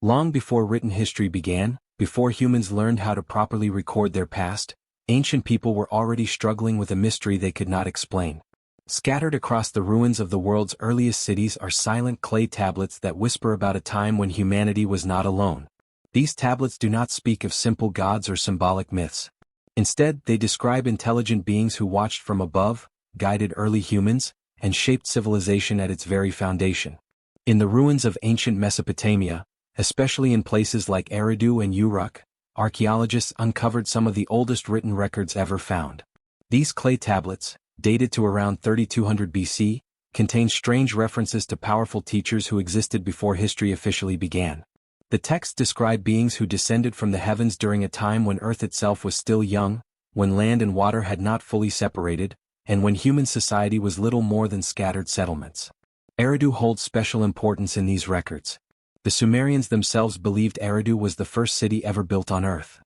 Long before written history began, before humans learned how to properly record their past, ancient people were already struggling with a mystery they could not explain. Scattered across the ruins of the world's earliest cities are silent clay tablets that whisper about a time when humanity was not alone. These tablets do not speak of simple gods or symbolic myths. Instead, they describe intelligent beings who watched from above, guided early humans, and shaped civilization at its very foundation. In the ruins of ancient Mesopotamia, especially in places like Eridu and Uruk, archaeologists uncovered some of the oldest written records ever found. These clay tablets, dated to around 3200 BC, contain strange references to powerful teachers who existed before history officially began. The texts describe beings who descended from the heavens during a time when Earth itself was still young, when land and water had not fully separated, and when human society was little more than scattered settlements. Eridu holds special importance in these records. The Sumerians themselves believed Eridu was the first city ever built on Earth.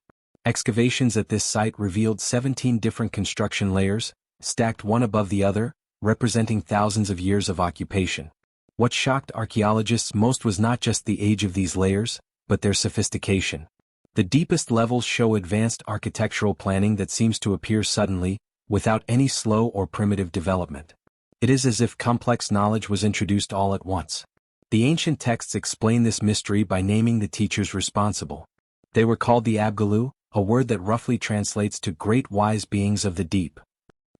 Excavations at this site revealed 17 different construction layers, stacked one above the other, representing thousands of years of occupation. What shocked archaeologists most was not just the age of these layers, but their sophistication. The deepest levels show advanced architectural planning that seems to appear suddenly, without any slow or primitive development. It is as if complex knowledge was introduced all at once. The ancient texts explain this mystery by naming the teachers responsible. They were called the Abgalu, a word that roughly translates to great wise beings of the deep.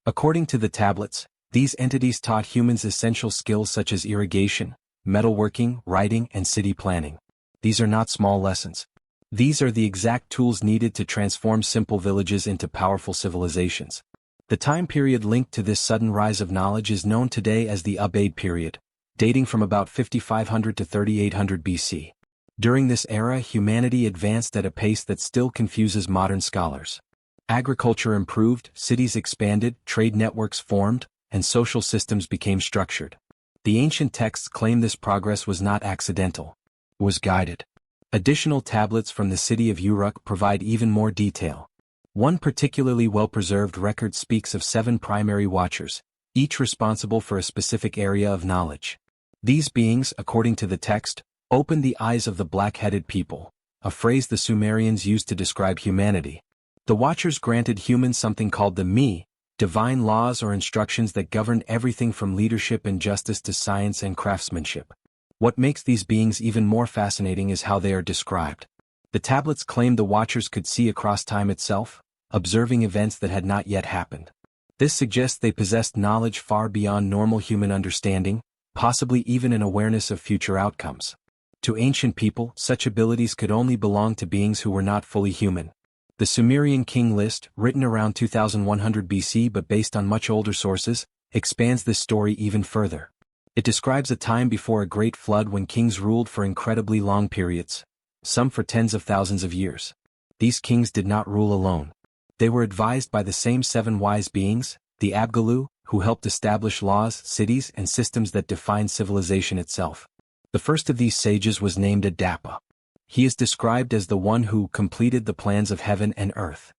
According to the tablets, these entities taught humans essential skills such as irrigation, metalworking, writing, and city planning. These are not small lessons. These are the exact tools needed to transform simple villages into powerful civilizations. The time period linked to this sudden rise of knowledge is known today as the Ubaid period, dating from about 5500 to 3800 BC. During this era, humanity advanced at a pace that still confuses modern scholars. Agriculture improved, cities expanded, trade networks formed, and social systems became structured. The ancient texts claim this progress was not accidental. It was guided. Additional tablets from the city of Uruk provide even more detail. One particularly well-preserved record speaks of 7 primary watchers, each responsible for a specific area of knowledge. These beings, according to the text, opened the eyes of the black-headed people, a phrase the Sumerians used to describe humanity. The Watchers granted humans something called the Mi, divine laws or instructions that governed everything from leadership and justice to science and craftsmanship. What makes these beings even more fascinating is how they are described. The tablets claim the Watchers could see across time itself, observing events that had not yet happened. This suggests they possessed knowledge far beyond normal human understanding, possibly even an awareness of future outcomes. To ancient people, such abilities could only belong to beings who were not fully human. The Sumerian king list, written around 2100 BC but based on much older sources, expands this story even further. It describes a time before a great flood when kings ruled for incredibly long periods, some for tens of thousands of years. These kings did not rule alone. They were advised by the same 7 wise beings, the Abgalu, who helped establish laws, cities, and systems that defined civilization itself. The first of these sages was named Adapa. He is described as the one who completed the plans of heaven and earth.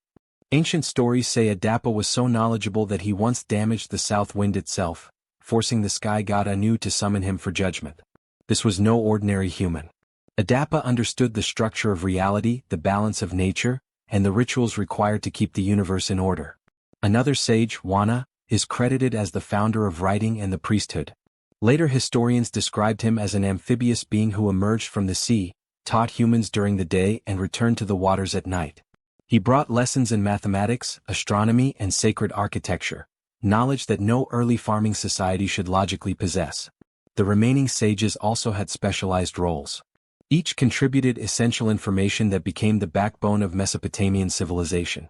Ancient stories say Adapa was so knowledgeable that he once damaged the south wind itself, forcing the sky god Anu to summon him for judgment. This was no ordinary human. Adapa understood the structure of reality, the balance of nature, and the rituals required to keep the universe in order. Another sage, Wana, is credited as the founder of writing and the priesthood. Later historians described him as an amphibious being who emerged from the sea, taught humans during the day and returned to the waters at night. He brought lessons in mathematics, astronomy, and sacred architecture, knowledge that no early farming society should logically possess. The remaining sages also had specialized roles. Each contributed essential information that became the backbone of Mesopotamian civilization.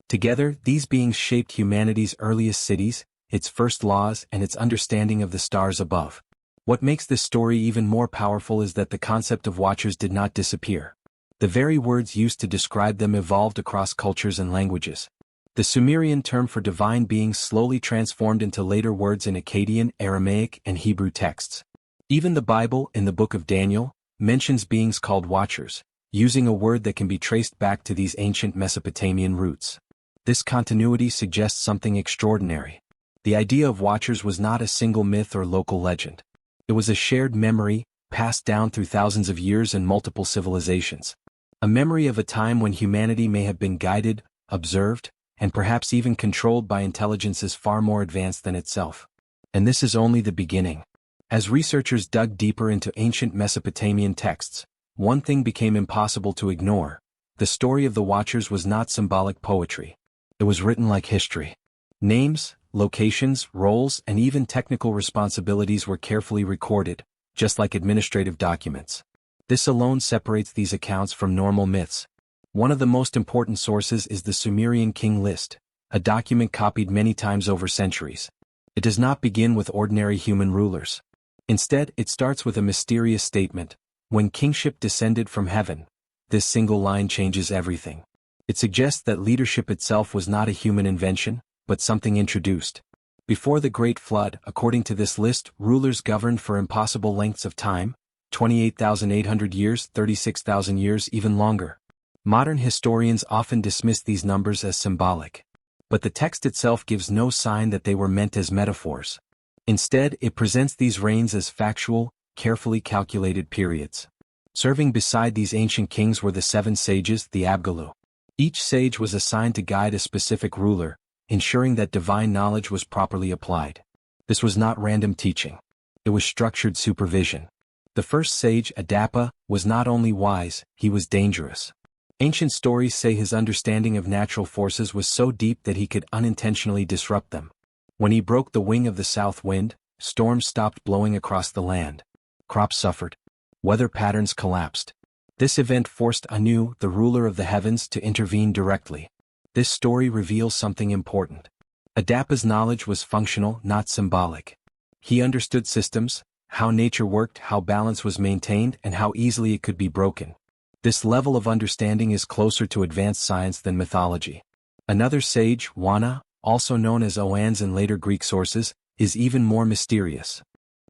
Together, these beings shaped humanity's earliest cities, its first laws, and its understanding of the stars above. What makes this story even more powerful is that the concept of watchers did not disappear. The very words used to describe them evolved across cultures and languages. The Sumerian term for divine beings slowly transformed into later words in Akkadian, Aramaic, and Hebrew texts. Even the Bible, in the book of Daniel, mentions beings called watchers, using a word that can be traced back to these ancient Mesopotamian roots. This continuity suggests something extraordinary. The idea of watchers was not a single myth or local legend. It was a shared memory, passed down through thousands of years and multiple civilizations. A memory of a time when humanity may have been guided, observed, and perhaps even controlled by intelligences far more advanced than itself. And this is only the beginning. As researchers dug deeper into ancient Mesopotamian texts, one thing became impossible to ignore. The story of the Watchers was not symbolic poetry. It was written like history. Names, locations, roles, and even technical responsibilities were carefully recorded, just like administrative documents. This alone separates these accounts from normal myths. One of the most important sources is the Sumerian king list, a document copied many times over centuries. It does not begin with ordinary human rulers. Instead, it starts with a mysterious statement: when kingship descended from heaven. This single line changes everything. It suggests that leadership itself was not a human invention, but something introduced. Before the Great Flood, according to this list, rulers governed for impossible lengths of time, 28,800 years, 36,000 years, even longer. Modern historians often dismiss these numbers as symbolic. But the text itself gives no sign that they were meant as metaphors. Instead, it presents these reigns as factual, carefully calculated periods. Serving beside these ancient kings were the 7 sages, the Abgalu. Each sage was assigned to guide a specific ruler, ensuring that divine knowledge was properly applied. This was not random teaching. It was structured supervision. The first sage, Adapa, was not only wise, he was dangerous. Ancient stories say his understanding of natural forces was so deep that he could unintentionally disrupt them. When he broke the wing of the south wind, storms stopped blowing across the land. Crops suffered. Weather patterns collapsed. This event forced Anu, the ruler of the heavens, to intervene directly. This story reveals something important. Adapa's knowledge was functional, not symbolic. He understood systems, how nature worked, how balance was maintained, and how easily it could be broken. This level of understanding is closer to advanced science than mythology. Another sage, Wana, also known as Oannes in later Greek sources, is even more mysterious.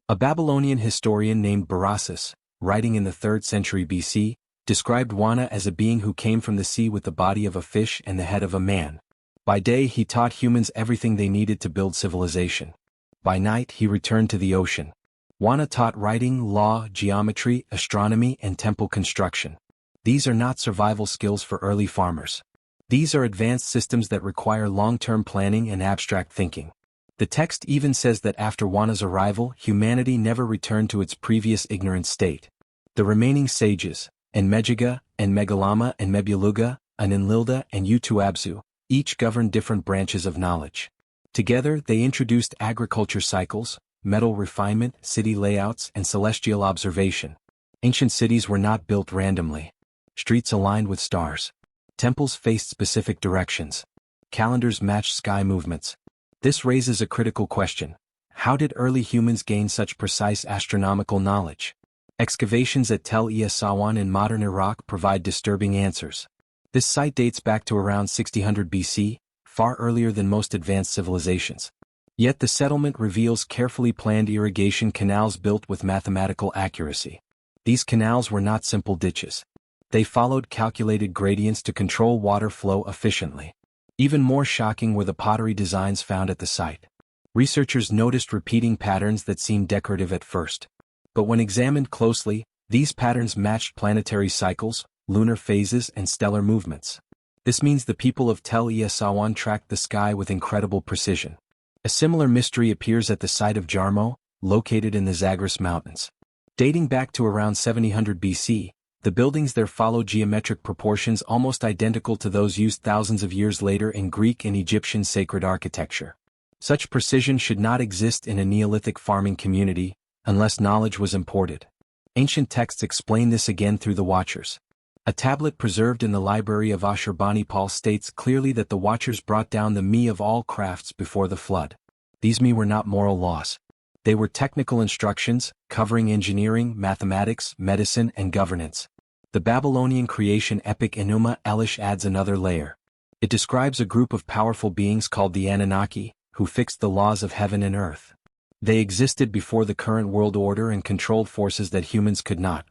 A Babylonian historian named Berossus, writing in the 3rd century BC, described Wana as a being who came from the sea with the body of a fish and the head of a man. By day he taught humans everything they needed to build civilization. By night he returned to the ocean. Wana taught writing, law, geometry, astronomy, and temple construction. These are not survival skills for early farmers. These are advanced systems that require long-term planning and abstract thinking. The text even says that after Wana's arrival, humanity never returned to its previous ignorant state. The remaining sages, Enmejiga, Enmegalama, Enmebuluga, Enlilda, and Utuabsu, each governed different branches of knowledge. Together, they introduced agriculture cycles, metal refinement, city layouts, and celestial observation. Ancient cities were not built randomly. Streets aligned with stars. Temples faced specific directions. Calendars matched sky movements. This raises a critical question. How did early humans gain such precise astronomical knowledge? Excavations at Tel Sawan in modern Iraq provide disturbing answers. This site dates back to around 600 BC, far earlier than most advanced civilizations. Yet the settlement reveals carefully planned irrigation canals built with mathematical accuracy. These canals were not simple ditches. They followed calculated gradients to control water flow efficiently. Even more shocking were the pottery designs found at the site. Researchers noticed repeating patterns that seemed decorative at first. But when examined closely, these patterns matched planetary cycles, lunar phases, and stellar movements. This means the people of Tel Sawan tracked the sky with incredible precision. A similar mystery appears at the site of Jarmo, located in the Zagros Mountains. Dating back to around 700 BC, the buildings there follow geometric proportions almost identical to those used thousands of years later in Greek and Egyptian sacred architecture. Such precision should not exist in a Neolithic farming community, unless knowledge was imported. Ancient texts explain this again through the Watchers. A tablet preserved in the library of Ashurbanipal states clearly that the Watchers brought down the me of all crafts before the flood. These me were not moral laws. They were technical instructions, covering engineering, mathematics, medicine, and governance. The Babylonian creation epic Enuma Elish adds another layer. It describes a group of powerful beings called the Anunnaki, who fixed the laws of heaven and earth. They existed before the current world order and controlled forces that humans could not.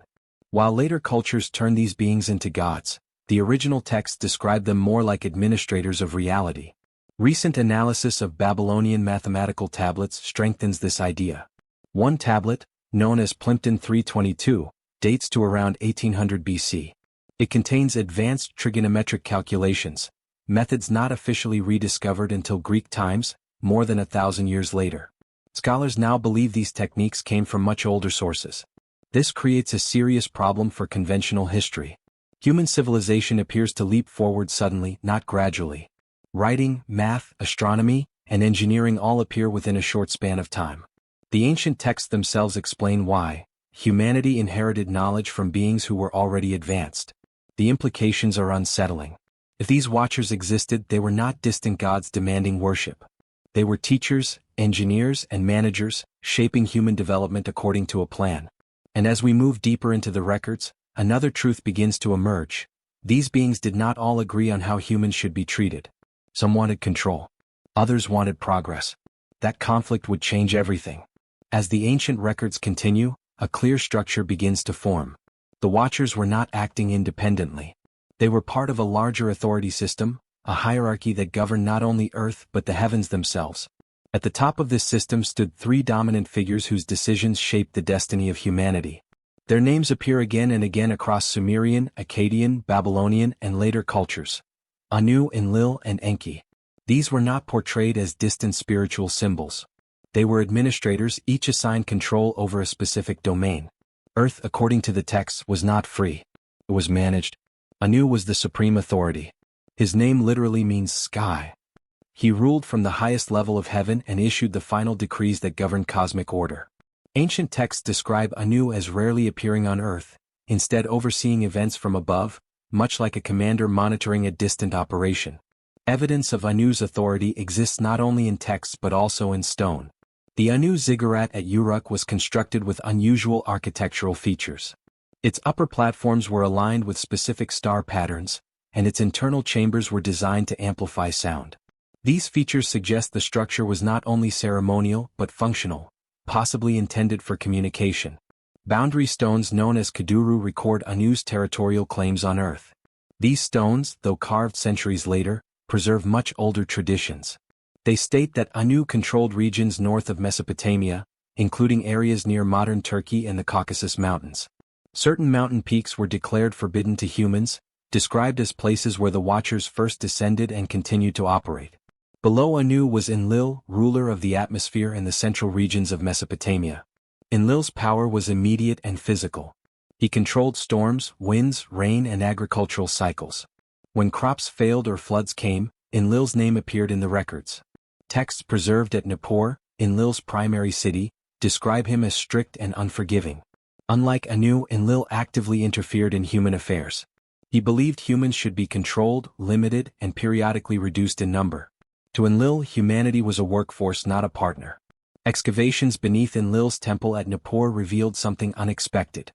While later cultures turned these beings into gods, the original texts describe them more like administrators of reality. Recent analysis of Babylonian mathematical tablets strengthens this idea. One tablet, known as Plimpton 322, dates to around 1800 BC. It contains advanced trigonometric calculations, methods not officially rediscovered until Greek times, more than 1,000 years later. Scholars now believe these techniques came from much older sources. This creates a serious problem for conventional history. Human civilization appears to leap forward suddenly, not gradually. Writing, math, astronomy, and engineering all appear within a short span of time. The ancient texts themselves explain why. Humanity inherited knowledge from beings who were already advanced. The implications are unsettling. If these watchers existed, they were not distant gods demanding worship. They were teachers, engineers, and managers, shaping human development according to a plan. And as we move deeper into the records, another truth begins to emerge. These beings did not all agree on how humans should be treated. Some wanted control. Others wanted progress. That conflict would change everything. As the ancient records continue, a clear structure begins to form. The Watchers were not acting independently. They were part of a larger authority system, a hierarchy that governed not only Earth but the heavens themselves. At the top of this system stood three dominant figures whose decisions shaped the destiny of humanity. Their names appear again and again across Sumerian, Akkadian, Babylonian, and later cultures. Anu, Enlil, and Enki. These were not portrayed as distant spiritual symbols. They were administrators, each assigned control over a specific domain. Earth, according to the texts, was not free. It was managed. Anu was the supreme authority. His name literally means sky. He ruled from the highest level of heaven and issued the final decrees that governed cosmic order. Ancient texts describe Anu as rarely appearing on Earth, instead overseeing events from above, much like a commander monitoring a distant operation. Evidence of Anu's authority exists not only in texts but also in stone. The Anu ziggurat at Uruk was constructed with unusual architectural features. Its upper platforms were aligned with specific star patterns, and its internal chambers were designed to amplify sound. These features suggest the structure was not only ceremonial but functional, possibly intended for communication. Boundary stones known as Kaduru record Anu's territorial claims on Earth. These stones, though carved centuries later, preserve much older traditions. They state that Anu controlled regions north of Mesopotamia, including areas near modern Turkey and the Caucasus Mountains. Certain mountain peaks were declared forbidden to humans, described as places where the Watchers first descended and continued to operate. Below Anu was Enlil, ruler of the atmosphere and the central regions of Mesopotamia. Enlil's power was immediate and physical. He controlled storms, winds, rain, and agricultural cycles. When crops failed or floods came, Enlil's name appeared in the records. Texts preserved at Nippur, Enlil's primary city, describe him as strict and unforgiving. Unlike Anu, Enlil actively interfered in human affairs. He believed humans should be controlled, limited, and periodically reduced in number. To Enlil, humanity was a workforce, not a partner. Excavations beneath Enlil's temple at Nippur revealed something unexpected.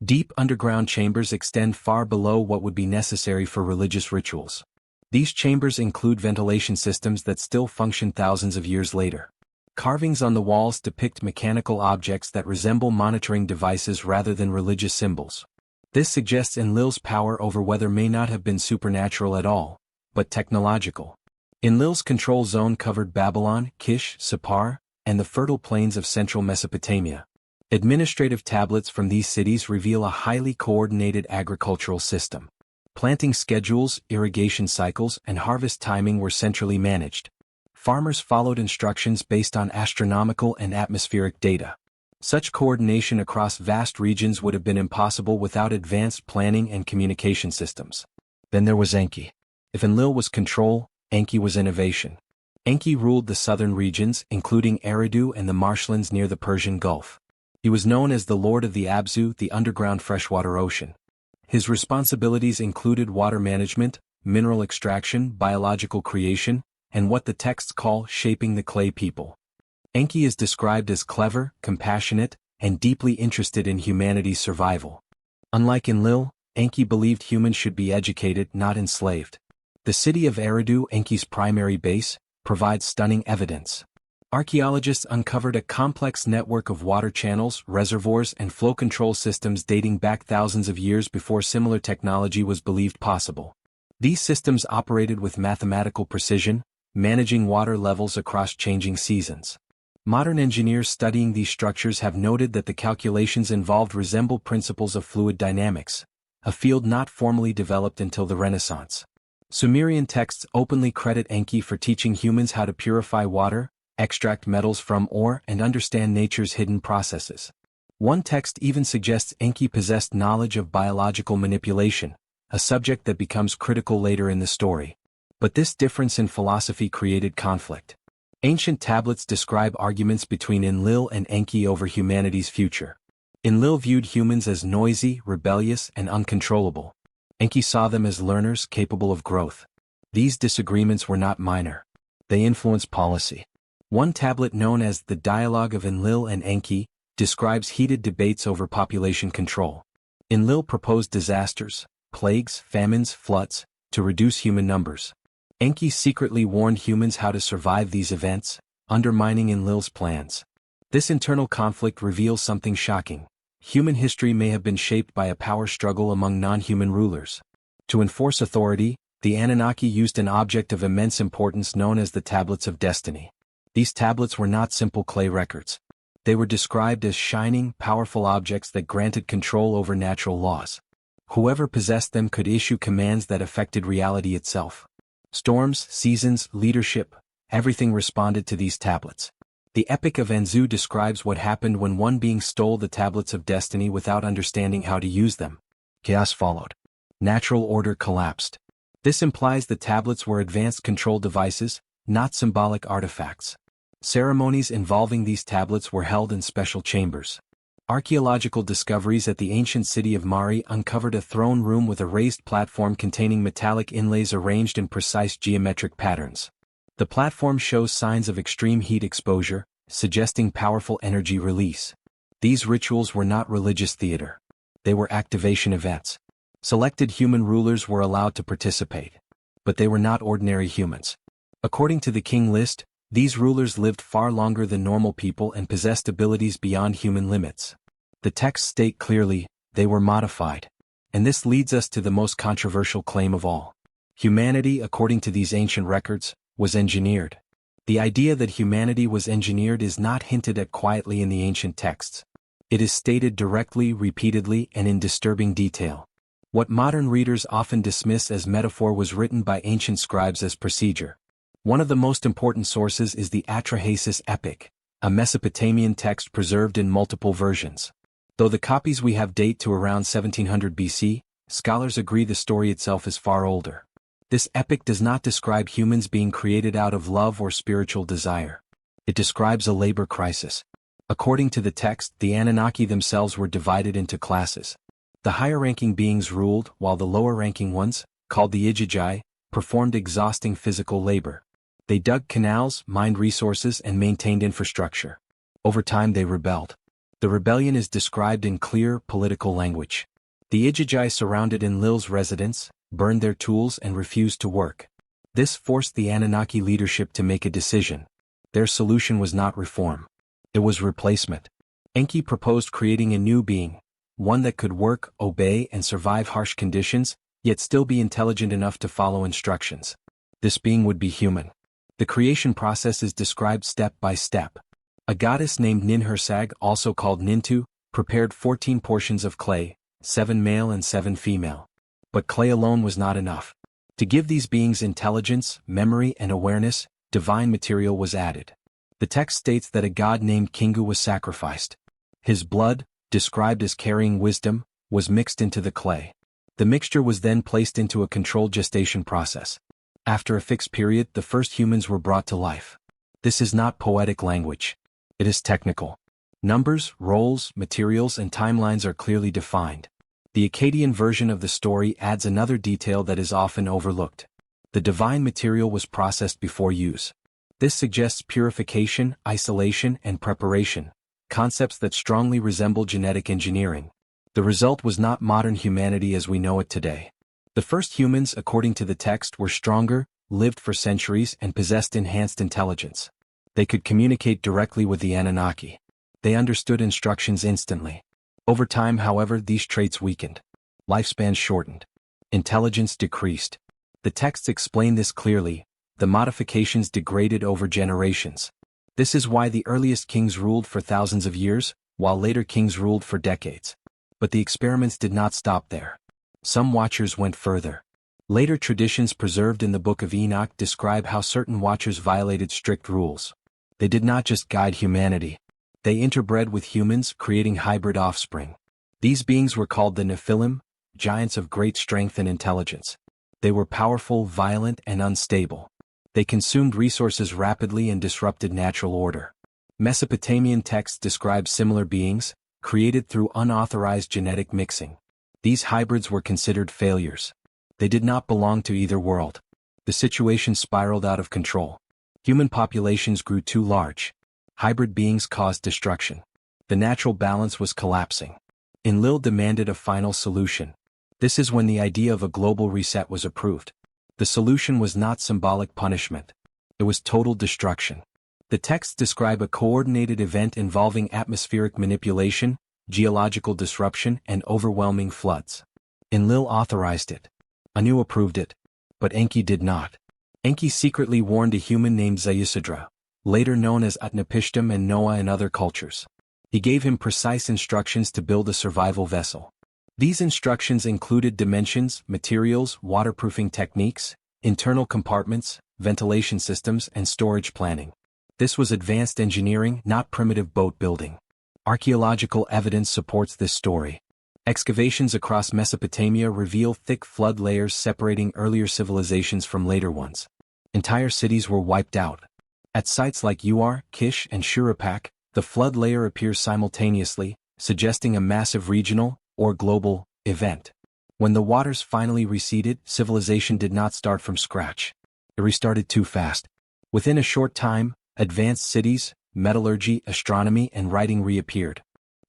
Deep underground chambers extend far below what would be necessary for religious rituals. These chambers include ventilation systems that still function thousands of years later. Carvings on the walls depict mechanical objects that resemble monitoring devices rather than religious symbols. This suggests Enlil's power over weather may not have been supernatural at all, but technological. Enlil's control zone covered Babylon, Kish, Sippar, and the fertile plains of central Mesopotamia. Administrative tablets from these cities reveal a highly coordinated agricultural system. Planting schedules, irrigation cycles, and harvest timing were centrally managed. Farmers followed instructions based on astronomical and atmospheric data. Such coordination across vast regions would have been impossible without advanced planning and communication systems. Then there was Enki. If Enlil was control, Enki was innovation. Enki ruled the southern regions, including Eridu and the marshlands near the Persian Gulf. He was known as the Lord of the Abzu, the underground freshwater ocean. His responsibilities included water management, mineral extraction, biological creation, and what the texts call shaping the clay people. Enki is described as clever, compassionate, and deeply interested in humanity's survival. Unlike Enlil, Enki believed humans should be educated, not enslaved. The city of Eridu, Enki's primary base, provides stunning evidence. Archaeologists uncovered a complex network of water channels, reservoirs, and flow control systems dating back thousands of years before similar technology was believed possible. These systems operated with mathematical precision, managing water levels across changing seasons. Modern engineers studying these structures have noted that the calculations involved resemble principles of fluid dynamics, a field not formally developed until the Renaissance. Sumerian texts openly credit Enki for teaching humans how to purify water, extract metals from ore, and understand nature's hidden processes. One text even suggests Enki possessed knowledge of biological manipulation, a subject that becomes critical later in the story. But this difference in philosophy created conflict. Ancient tablets describe arguments between Enlil and Enki over humanity's future. Enlil viewed humans as noisy, rebellious, and uncontrollable. Enki saw them as learners capable of growth. These disagreements were not minor. They influenced policy. One tablet known as the Dialogue of Enlil and Enki describes heated debates over population control. Enlil proposed disasters, plagues, famines, floods, to reduce human numbers. Enki secretly warned humans how to survive these events, undermining Enlil's plans. This internal conflict reveals something shocking. Human history may have been shaped by a power struggle among non-human rulers. To enforce authority, the Anunnaki used an object of immense importance known as the Tablets of Destiny. These tablets were not simple clay records. They were described as shining, powerful objects that granted control over natural laws. Whoever possessed them could issue commands that affected reality itself. Storms, seasons, leadership, everything responded to these tablets. The Epic of Enzu describes what happened when one being stole the Tablets of Destiny without understanding how to use them. Chaos followed. Natural order collapsed. This implies the tablets were advanced control devices, not symbolic artifacts. Ceremonies involving these tablets were held in special chambers. Archaeological discoveries at the ancient city of Mari uncovered a throne room with a raised platform containing metallic inlays arranged in precise geometric patterns. The platform shows signs of extreme heat exposure, suggesting powerful energy release. These rituals were not religious theater. They were activation events. Selected human rulers were allowed to participate. But they were not ordinary humans. According to the king list, these rulers lived far longer than normal people and possessed abilities beyond human limits. The texts state clearly, they were modified. And this leads us to the most controversial claim of all. Humanity, according to these ancient records, was engineered. The idea that humanity was engineered is not hinted at quietly in the ancient texts. It is stated directly, repeatedly, and in disturbing detail. What modern readers often dismiss as metaphor was written by ancient scribes as procedure. One of the most important sources is the Atrahasis epic, a Mesopotamian text preserved in multiple versions. Though the copies we have date to around 1700 BC, scholars agree the story itself is far older. This epic does not describe humans being created out of love or spiritual desire. It describes a labor crisis. According to the text, the Anunnaki themselves were divided into classes. The higher-ranking beings ruled, while the lower-ranking ones, called the Igigi, performed exhausting physical labor. They dug canals, mined resources, and maintained infrastructure. Over time they rebelled. The rebellion is described in clear, political language. The Igigi surrounded Enlil's residence, burned their tools, and refused to work. This forced the Anunnaki leadership to make a decision. Their solution was not reform. It was replacement. Enki proposed creating a new being, one that could work, obey, and survive harsh conditions, yet still be intelligent enough to follow instructions. This being would be human. The creation process is described step by step. A goddess named Ninhursag, also called Nintu, prepared 14 portions of clay, 7 male and 7 female. But clay alone was not enough. To give these beings intelligence, memory, and awareness, divine material was added. The text states that a god named Kingu was sacrificed. His blood, described as carrying wisdom, was mixed into the clay. The mixture was then placed into a controlled gestation process. After a fixed period, the first humans were brought to life. This is not poetic language. It is technical. Numbers, roles, materials, and timelines are clearly defined. The Akkadian version of the story adds another detail that is often overlooked. The divine material was processed before use. This suggests purification, isolation, and preparation, concepts that strongly resemble genetic engineering. The result was not modern humanity as we know it today. The first humans, according to the text, were stronger, lived for centuries, and possessed enhanced intelligence. They could communicate directly with the Anunnaki. They understood instructions instantly. Over time, however, these traits weakened. Lifespans shortened. Intelligence decreased. The texts explain this clearly. The modifications degraded over generations. This is why the earliest kings ruled for thousands of years, while later kings ruled for decades. But the experiments did not stop there. Some watchers went further. Later traditions preserved in the Book of Enoch describe how certain watchers violated strict rules. They did not just guide humanity. They interbred with humans, creating hybrid offspring. These beings were called the Nephilim, giants of great strength and intelligence. They were powerful, violent, and unstable. They consumed resources rapidly and disrupted natural order. Mesopotamian texts describe similar beings, created through unauthorized genetic mixing. These hybrids were considered failures. They did not belong to either world. The situation spiraled out of control. Human populations grew too large. Hybrid beings caused destruction. The natural balance was collapsing. Enlil demanded a final solution. This is when the idea of a global reset was approved. The solution was not symbolic punishment. It was total destruction. The texts describe a coordinated event involving atmospheric manipulation, geological disruption, and overwhelming floods. Enlil authorized it. Anu approved it. But Enki did not. Enki secretly warned a human named Ziusidra, later known as Utnapishtim and Noah in other cultures. He gave him precise instructions to build a survival vessel. These instructions included dimensions, materials, waterproofing techniques, internal compartments, ventilation systems, and storage planning. This was advanced engineering, not primitive boat building. Archaeological evidence supports this story. Excavations across Mesopotamia reveal thick flood layers separating earlier civilizations from later ones. Entire cities were wiped out. At sites like Uar, Kish, and Shuruppak, the flood layer appears simultaneously, suggesting a massive regional, or global, event. When the waters finally receded, civilization did not start from scratch. It restarted too fast. Within a short time, advanced cities, metallurgy, astronomy, and writing reappeared.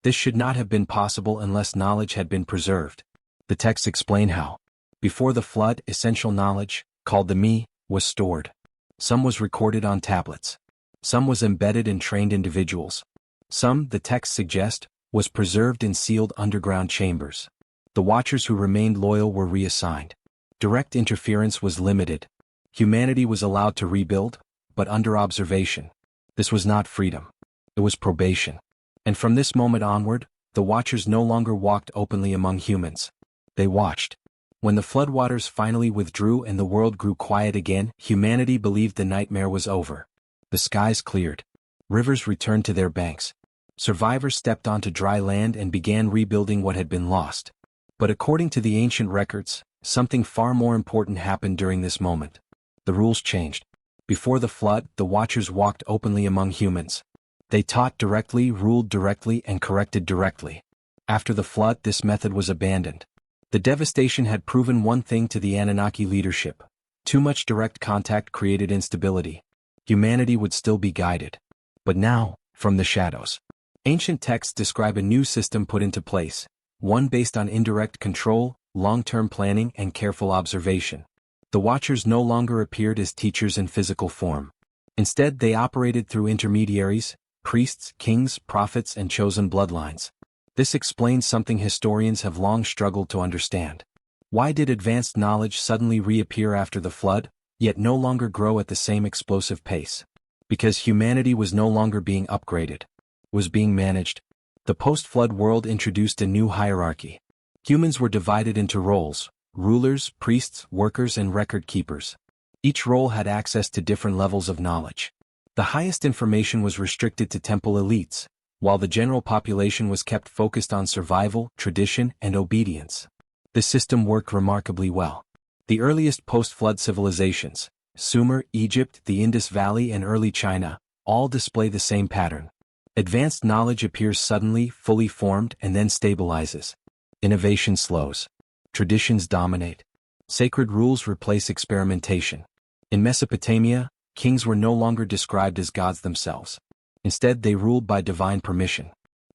This should not have been possible unless knowledge had been preserved. The texts explain how. Before the flood, essential knowledge, called the Me, was stored. Some was recorded on tablets. Some was embedded in trained individuals. Some, the texts suggest, was preserved in sealed underground chambers. The watchers who remained loyal were reassigned. Direct interference was limited. Humanity was allowed to rebuild, but under observation. This was not freedom. It was probation. And from this moment onward, the watchers no longer walked openly among humans. They watched. When the floodwaters finally withdrew and the world grew quiet again, humanity believed the nightmare was over. The skies cleared. Rivers returned to their banks. Survivors stepped onto dry land and began rebuilding what had been lost. But according to the ancient records, something far more important happened during this moment. The rules changed. Before the flood, the watchers walked openly among humans. They taught directly, ruled directly, and corrected directly. After the flood, this method was abandoned. The devastation had proven one thing to the Anunnaki leadership. Too much direct contact created instability. Humanity would still be guided. But now, from the shadows. Ancient texts describe a new system put into place, one based on indirect control, long-term planning, and careful observation. The Watchers no longer appeared as teachers in physical form. Instead, they operated through intermediaries, priests, kings, prophets, and chosen bloodlines. This explains something historians have long struggled to understand. Why did advanced knowledge suddenly reappear after the flood, yet no longer grow at the same explosive pace? Because humanity was no longer being upgraded. It was being managed. The post-flood world introduced a new hierarchy. Humans were divided into roles: rulers, priests, workers, and record keepers. Each role had access to different levels of knowledge. The highest information was restricted to temple elites, while the general population was kept focused on survival, tradition, and obedience. This system worked remarkably well. The earliest post-flood civilizations, Sumer, Egypt, the Indus Valley, and early China, all display the same pattern. Advanced knowledge appears suddenly, fully formed, and then stabilizes. Innovation slows. Traditions dominate. Sacred rules replace experimentation. In Mesopotamia, kings were no longer described as gods themselves. Instead, they ruled by divine permission.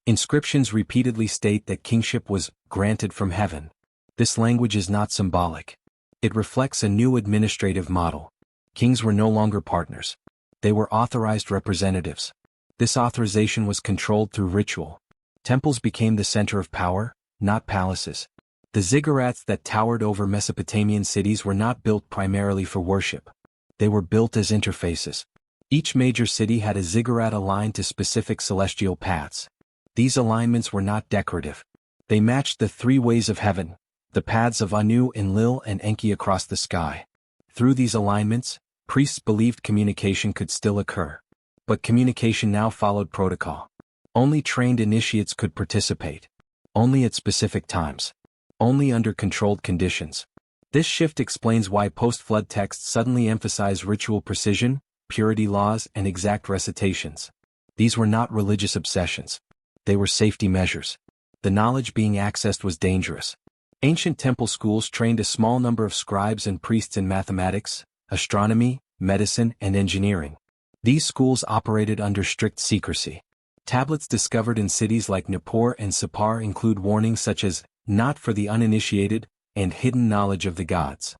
Inscriptions repeatedly state that kingship was granted from heaven. This language is not symbolic. It reflects a new administrative model. Kings were no longer partners. They were authorized representatives. This authorization was controlled through ritual. Temples became the center of power, not palaces. The ziggurats that towered over Mesopotamian cities were not built primarily for worship. They were built as interfaces. Each major city had a ziggurat aligned to specific celestial paths. These alignments were not decorative. They matched the three ways of heaven, the paths of Anu, Enlil, and Enki across the sky. Through these alignments, priests believed communication could still occur. But communication now followed protocol. Only trained initiates could participate. Only at specific times. Only under controlled conditions. This shift explains why post-flood texts suddenly emphasize ritual precision, purity laws, and exact recitations. These were not religious obsessions. They were safety measures. The knowledge being accessed was dangerous. Ancient temple schools trained a small number of scribes and priests in mathematics, astronomy, medicine, and engineering. These schools operated under strict secrecy. Tablets discovered in cities like Nippur and Sippar include warnings such as, "Not for the uninitiated," and "Hidden knowledge of the gods."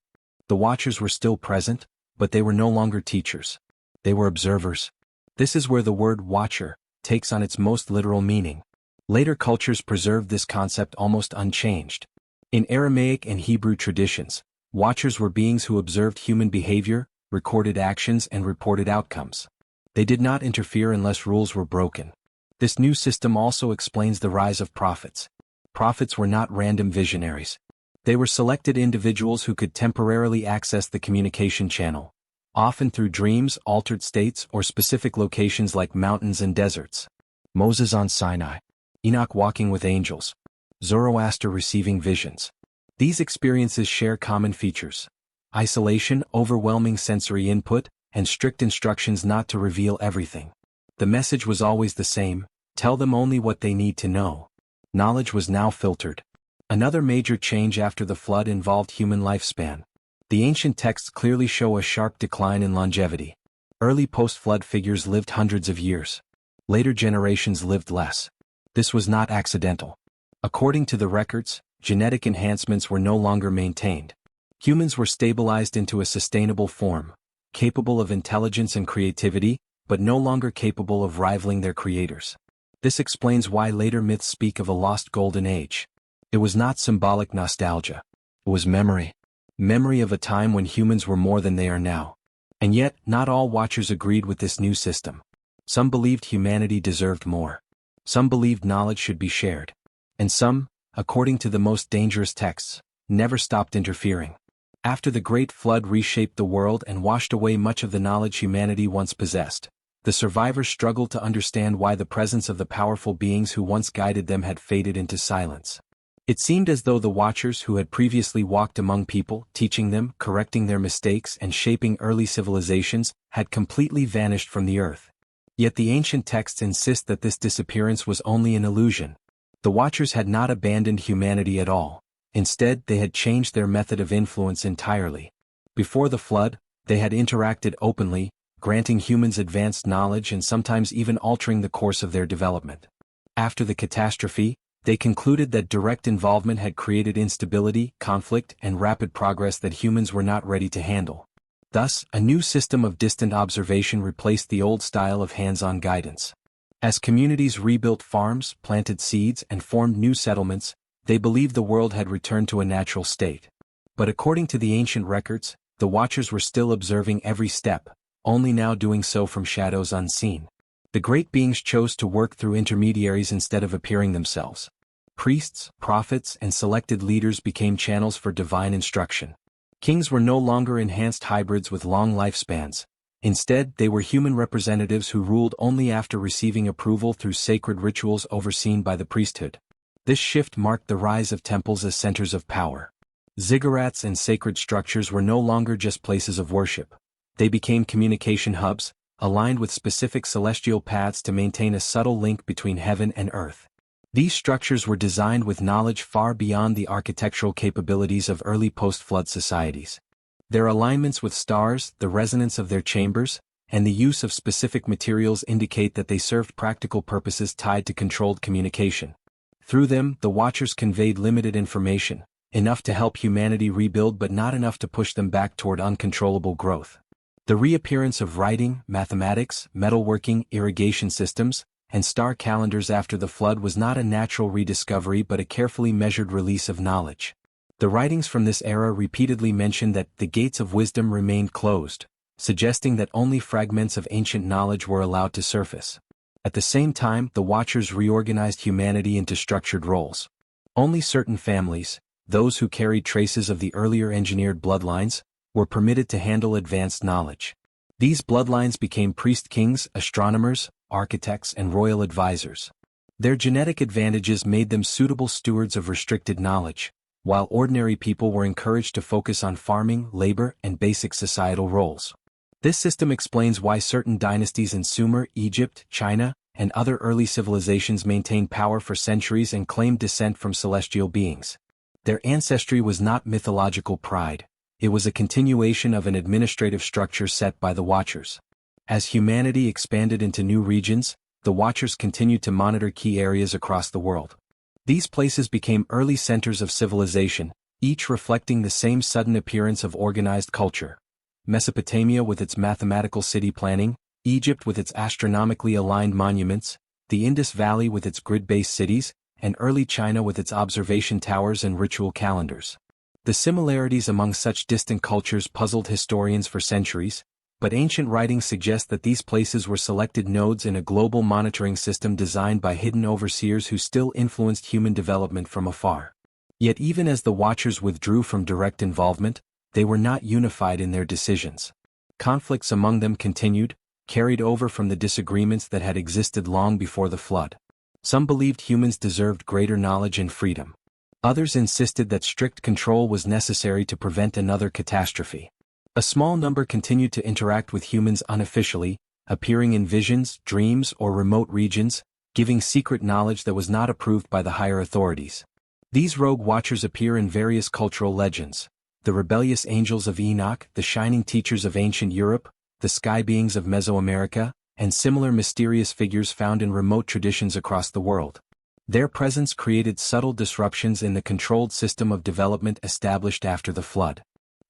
The Watchers were still present, but they were no longer teachers. They were observers. This is where the word watcher takes on its most literal meaning. Later cultures preserved this concept almost unchanged. In Aramaic and Hebrew traditions, watchers were beings who observed human behavior, recorded actions, and reported outcomes. They did not interfere unless rules were broken. This new system also explains the rise of prophets. Prophets were not random visionaries. They were selected individuals who could temporarily access the communication channel, often through dreams, altered states, or specific locations like mountains and deserts. Moses on Sinai. Enoch walking with angels. Zoroaster receiving visions. These experiences share common features: isolation, overwhelming sensory input, and strict instructions not to reveal everything. The message was always the same: tell them only what they need to know. Knowledge was now filtered. Another major change after the flood involved human lifespan. The ancient texts clearly show a sharp decline in longevity. Early post-flood figures lived hundreds of years. Later generations lived less. This was not accidental. According to the records, genetic enhancements were no longer maintained. Humans were stabilized into a sustainable form, capable of intelligence and creativity, but no longer capable of rivaling their creators. This explains why later myths speak of a lost golden age. It was not symbolic nostalgia. It was memory. Memory of a time when humans were more than they are now. And yet, not all watchers agreed with this new system. Some believed humanity deserved more. Some believed knowledge should be shared. And some, according to the most dangerous texts, never stopped interfering. After the Great Flood reshaped the world and washed away much of the knowledge humanity once possessed, the survivors struggled to understand why the presence of the powerful beings who once guided them had faded into silence. It seemed as though the Watchers who had previously walked among people, teaching them, correcting their mistakes, and shaping early civilizations, had completely vanished from the earth. Yet the ancient texts insist that this disappearance was only an illusion. The Watchers had not abandoned humanity at all. Instead, they had changed their method of influence entirely. Before the flood, they had interacted openly, granting humans advanced knowledge and sometimes even altering the course of their development. After the catastrophe, they concluded that direct involvement had created instability, conflict, and rapid progress that humans were not ready to handle. Thus, a new system of distant observation replaced the old style of hands-on guidance. As communities rebuilt farms, planted seeds, and formed new settlements, they believed the world had returned to a natural state. But according to the ancient records, the Watchers were still observing every step, only now doing so from shadows unseen. The great beings chose to work through intermediaries instead of appearing themselves. Priests, prophets, and selected leaders became channels for divine instruction. Kings were no longer enhanced hybrids with long lifespans. Instead, they were human representatives who ruled only after receiving approval through sacred rituals overseen by the priesthood. This shift marked the rise of temples as centers of power. Ziggurats and sacred structures were no longer just places of worship. They became communication hubs, aligned with specific celestial paths to maintain a subtle link between heaven and earth. These structures were designed with knowledge far beyond the architectural capabilities of early post-flood societies. Their alignments with stars, the resonance of their chambers, and the use of specific materials indicate that they served practical purposes tied to controlled communication. Through them, the Watchers conveyed limited information, enough to help humanity rebuild but not enough to push them back toward uncontrollable growth. The reappearance of writing, mathematics, metalworking, irrigation systems, and star calendars after the flood was not a natural rediscovery but a carefully measured release of knowledge. The writings from this era repeatedly mention that the gates of wisdom remained closed, suggesting that only fragments of ancient knowledge were allowed to surface. At the same time, the Watchers reorganized humanity into structured roles. Only certain families, those who carried traces of the earlier engineered bloodlines, were permitted to handle advanced knowledge. These bloodlines became priest-kings, astronomers, architects, and royal advisors. Their genetic advantages made them suitable stewards of restricted knowledge, while ordinary people were encouraged to focus on farming, labor, and basic societal roles. This system explains why certain dynasties in Sumer, Egypt, China, and other early civilizations maintained power for centuries and claimed descent from celestial beings. Their ancestry was not mythological pride, it was a continuation of an administrative structure set by the Watchers. As humanity expanded into new regions, the Watchers continued to monitor key areas across the world. These places became early centers of civilization, each reflecting the same sudden appearance of organized culture. Mesopotamia with its mathematical city planning, Egypt with its astronomically aligned monuments, the Indus Valley with its grid-based cities, and early China with its observation towers and ritual calendars. The similarities among such distant cultures puzzled historians for centuries, but ancient writings suggest that these places were selected nodes in a global monitoring system designed by hidden overseers who still influenced human development from afar. Yet even as the Watchers withdrew from direct involvement, they were not unified in their decisions. Conflicts among them continued, carried over from the disagreements that had existed long before the flood. Some believed humans deserved greater knowledge and freedom. Others insisted that strict control was necessary to prevent another catastrophe. A small number continued to interact with humans unofficially, appearing in visions, dreams, or remote regions, giving secret knowledge that was not approved by the higher authorities. These rogue Watchers appear in various cultural legends. The rebellious angels of Enoch, the shining teachers of ancient Europe, the sky beings of Mesoamerica, and similar mysterious figures found in remote traditions across the world. Their presence created subtle disruptions in the controlled system of development established after the flood.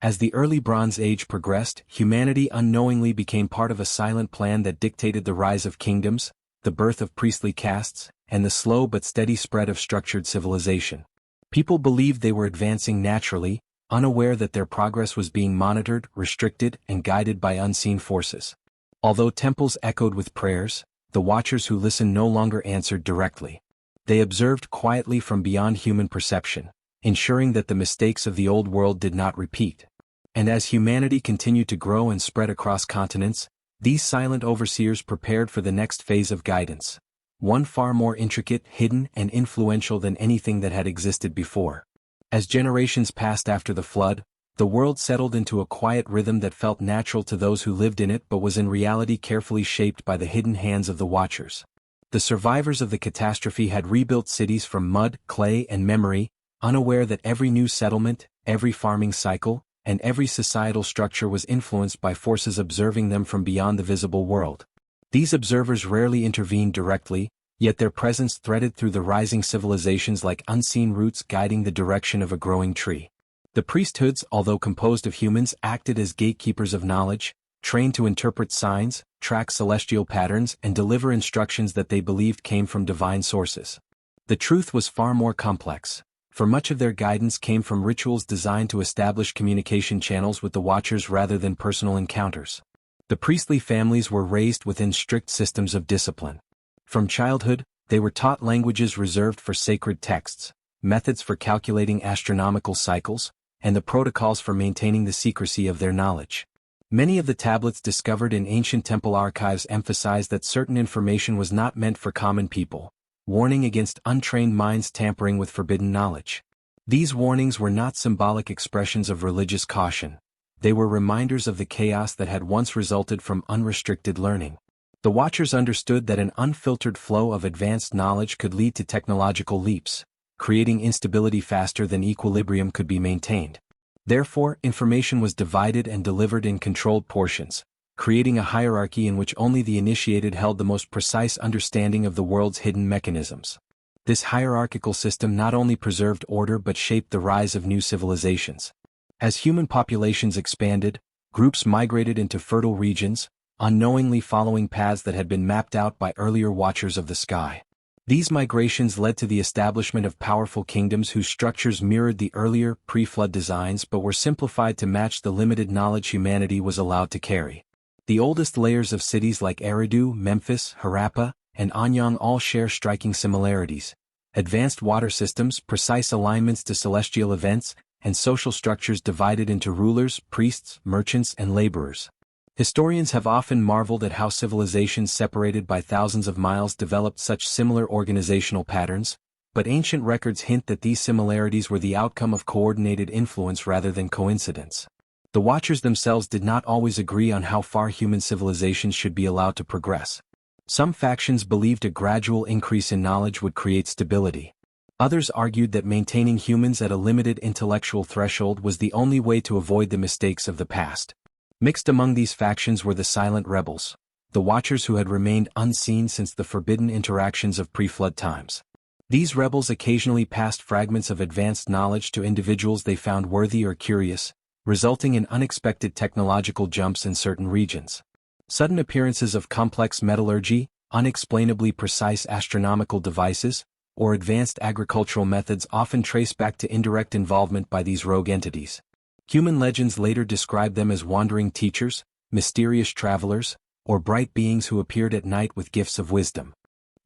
As the early Bronze Age progressed, humanity unknowingly became part of a silent plan that dictated the rise of kingdoms, the birth of priestly castes, and the slow but steady spread of structured civilization. People believed they were advancing naturally, unaware that their progress was being monitored, restricted, and guided by unseen forces. Although temples echoed with prayers, the Watchers who listened no longer answered directly. They observed quietly from beyond human perception, ensuring that the mistakes of the old world did not repeat. And as humanity continued to grow and spread across continents, these silent overseers prepared for the next phase of guidance, one far more intricate, hidden, and influential than anything that had existed before. As generations passed after the flood, the world settled into a quiet rhythm that felt natural to those who lived in it but was in reality carefully shaped by the hidden hands of the Watchers. The survivors of the catastrophe had rebuilt cities from mud, clay, and memory, unaware that every new settlement, every farming cycle, and every societal structure was influenced by forces observing them from beyond the visible world. These observers rarely intervened directly, yet their presence threaded through the rising civilizations like unseen roots guiding the direction of a growing tree. The priesthoods, although composed of humans, acted as gatekeepers of knowledge, trained to interpret signs, track celestial patterns, and deliver instructions that they believed came from divine sources. The truth was far more complex, for much of their guidance came from rituals designed to establish communication channels with the Watchers rather than personal encounters. The priestly families were raised within strict systems of discipline. From childhood, they were taught languages reserved for sacred texts, methods for calculating astronomical cycles, and the protocols for maintaining the secrecy of their knowledge. Many of the tablets discovered in ancient temple archives emphasized that certain information was not meant for common people, warning against untrained minds tampering with forbidden knowledge. These warnings were not symbolic expressions of religious caution. They were reminders of the chaos that had once resulted from unrestricted learning. The Watchers understood that an unfiltered flow of advanced knowledge could lead to technological leaps, creating instability faster than equilibrium could be maintained. Therefore, information was divided and delivered in controlled portions, creating a hierarchy in which only the initiated held the most precise understanding of the world's hidden mechanisms. This hierarchical system not only preserved order but shaped the rise of new civilizations. As human populations expanded, groups migrated into fertile regions, unknowingly following paths that had been mapped out by earlier Watchers of the sky. These migrations led to the establishment of powerful kingdoms whose structures mirrored the earlier, pre-flood designs but were simplified to match the limited knowledge humanity was allowed to carry. The oldest layers of cities like Eridu, Memphis, Harappa, and Anyang all share striking similarities. Advanced water systems, precise alignments to celestial events, and social structures divided into rulers, priests, merchants, and laborers. Historians have often marveled at how civilizations separated by thousands of miles developed such similar organizational patterns, but ancient records hint that these similarities were the outcome of coordinated influence rather than coincidence. The Watchers themselves did not always agree on how far human civilizations should be allowed to progress. Some factions believed a gradual increase in knowledge would create stability. Others argued that maintaining humans at a limited intellectual threshold was the only way to avoid the mistakes of the past. Mixed among these factions were the silent rebels, the Watchers who had remained unseen since the forbidden interactions of pre-flood times. These rebels occasionally passed fragments of advanced knowledge to individuals they found worthy or curious, resulting in unexpected technological jumps in certain regions. Sudden appearances of complex metallurgy, unexplainably precise astronomical devices, or advanced agricultural methods often trace back to indirect involvement by these rogue entities. Human legends later describe them as wandering teachers, mysterious travelers, or bright beings who appeared at night with gifts of wisdom.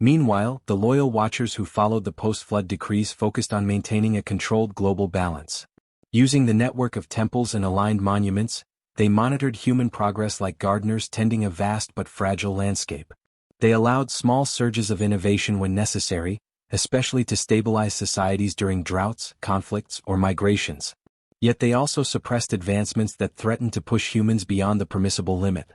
Meanwhile, the loyal Watchers who followed the post-flood decrees focused on maintaining a controlled global balance. Using the network of temples and aligned monuments, they monitored human progress like gardeners tending a vast but fragile landscape. They allowed small surges of innovation when necessary, especially to stabilize societies during droughts, conflicts, or migrations. Yet they also suppressed advancements that threatened to push humans beyond the permissible limit.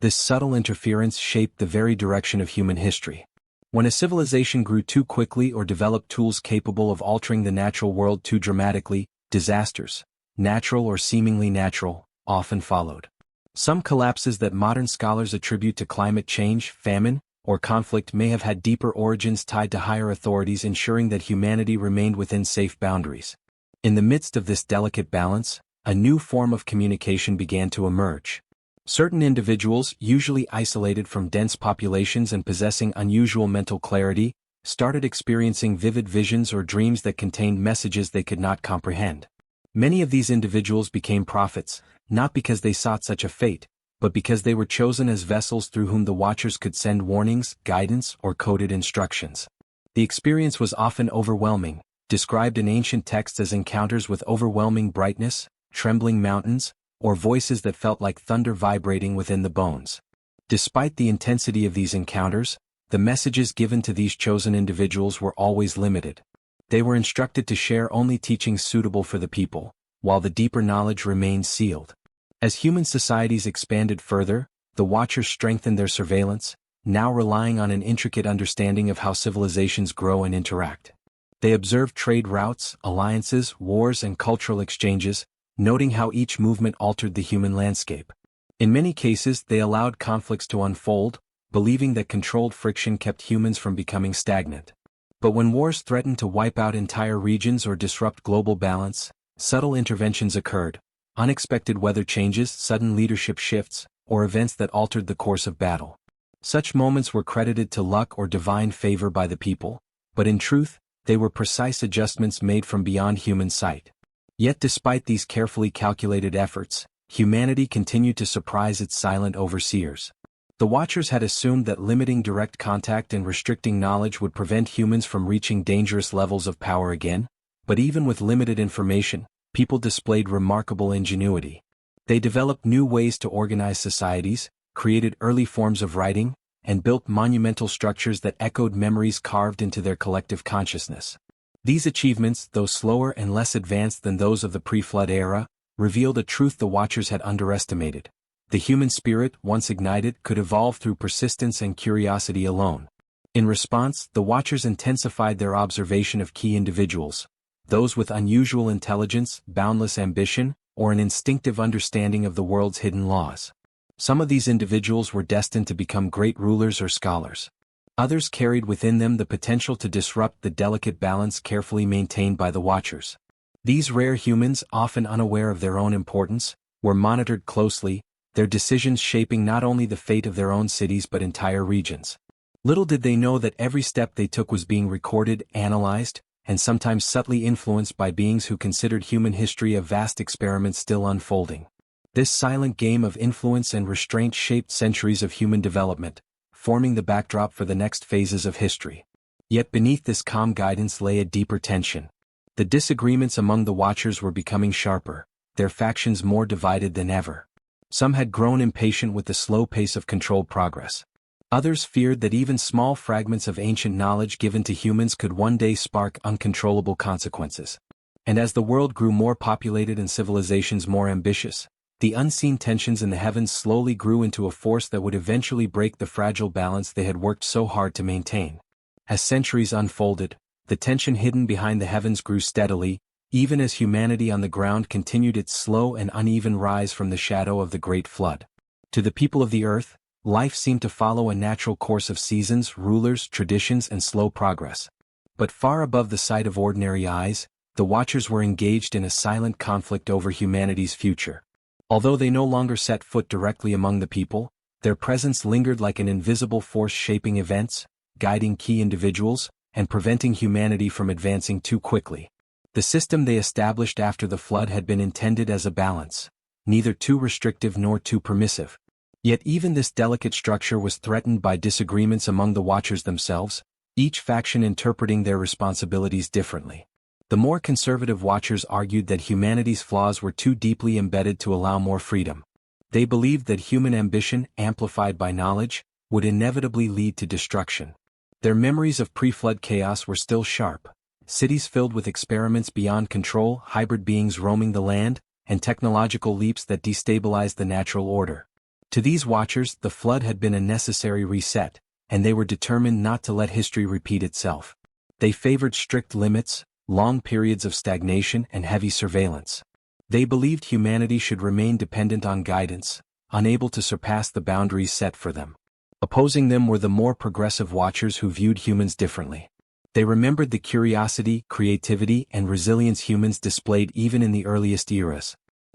This subtle interference shaped the very direction of human history. When a civilization grew too quickly or developed tools capable of altering the natural world too dramatically, disasters, natural or seemingly natural, often followed. Some collapses that modern scholars attribute to climate change, famine, or conflict may have had deeper origins tied to higher authorities ensuring that humanity remained within safe boundaries. In the midst of this delicate balance, a new form of communication began to emerge. Certain individuals, usually isolated from dense populations and possessing unusual mental clarity, started experiencing vivid visions or dreams that contained messages they could not comprehend. Many of these individuals became prophets, not because they sought such a fate, but because they were chosen as vessels through whom the Watchers could send warnings, guidance, or coded instructions. The experience was often overwhelming, described in ancient texts as encounters with overwhelming brightness, trembling mountains, or voices that felt like thunder vibrating within the bones. Despite the intensity of these encounters, the messages given to these chosen individuals were always limited. They were instructed to share only teachings suitable for the people, while the deeper knowledge remained sealed. As human societies expanded further, the Watchers strengthened their surveillance, now relying on an intricate understanding of how civilizations grow and interact. They observed trade routes, alliances, wars, and cultural exchanges, noting how each movement altered the human landscape. In many cases, they allowed conflicts to unfold, believing that controlled friction kept humans from becoming stagnant. But when wars threatened to wipe out entire regions or disrupt global balance, subtle interventions occurred, unexpected weather changes, sudden leadership shifts, or events that altered the course of battle. Such moments were credited to luck or divine favor by the people, but in truth, they were precise adjustments made from beyond human sight. Yet despite these carefully calculated efforts, humanity continued to surprise its silent overseers. The Watchers had assumed that limiting direct contact and restricting knowledge would prevent humans from reaching dangerous levels of power again, but even with limited information, people displayed remarkable ingenuity. They developed new ways to organize societies, created early forms of writing, and built monumental structures that echoed memories carved into their collective consciousness. These achievements, though slower and less advanced than those of the pre-flood era, revealed a truth the Watchers had underestimated. The human spirit, once ignited, could evolve through persistence and curiosity alone. In response, the Watchers intensified their observation of key individuals, those with unusual intelligence, boundless ambition, or an instinctive understanding of the world's hidden laws. Some of these individuals were destined to become great rulers or scholars. Others carried within them the potential to disrupt the delicate balance carefully maintained by the Watchers. These rare humans, often unaware of their own importance, were monitored closely, their decisions shaping not only the fate of their own cities but entire regions. Little did they know that every step they took was being recorded, analyzed, and sometimes subtly influenced by beings who considered human history a vast experiment still unfolding. This silent game of influence and restraint shaped centuries of human development, forming the backdrop for the next phases of history. Yet beneath this calm guidance lay a deeper tension. The disagreements among the Watchers were becoming sharper, their factions more divided than ever. Some had grown impatient with the slow pace of controlled progress. Others feared that even small fragments of ancient knowledge given to humans could one day spark uncontrollable consequences. And as the world grew more populated and civilizations more ambitious, the unseen tensions in the heavens slowly grew into a force that would eventually break the fragile balance they had worked so hard to maintain. As centuries unfolded, the tension hidden behind the heavens grew steadily, even as humanity on the ground continued its slow and uneven rise from the shadow of the Great Flood. To the people of the earth, life seemed to follow a natural course of seasons, rulers, traditions, and slow progress. But far above the sight of ordinary eyes, the Watchers were engaged in a silent conflict over humanity's future. Although they no longer set foot directly among the people, their presence lingered like an invisible force shaping events, guiding key individuals, and preventing humanity from advancing too quickly. The system they established after the flood had been intended as a balance, neither too restrictive nor too permissive. Yet even this delicate structure was threatened by disagreements among the Watchers themselves, each faction interpreting their responsibilities differently. The more conservative Watchers argued that humanity's flaws were too deeply embedded to allow more freedom. They believed that human ambition, amplified by knowledge, would inevitably lead to destruction. Their memories of pre-flood chaos were still sharp. Cities filled with experiments beyond control, hybrid beings roaming the land, and technological leaps that destabilized the natural order. To these Watchers, the flood had been a necessary reset, and they were determined not to let history repeat itself. They favored strict limits, long periods of stagnation, and heavy surveillance. They believed humanity should remain dependent on guidance, unable to surpass the boundaries set for them. Opposing them were the more progressive Watchers who viewed humans differently. They remembered the curiosity, creativity, and resilience humans displayed even in the earliest eras.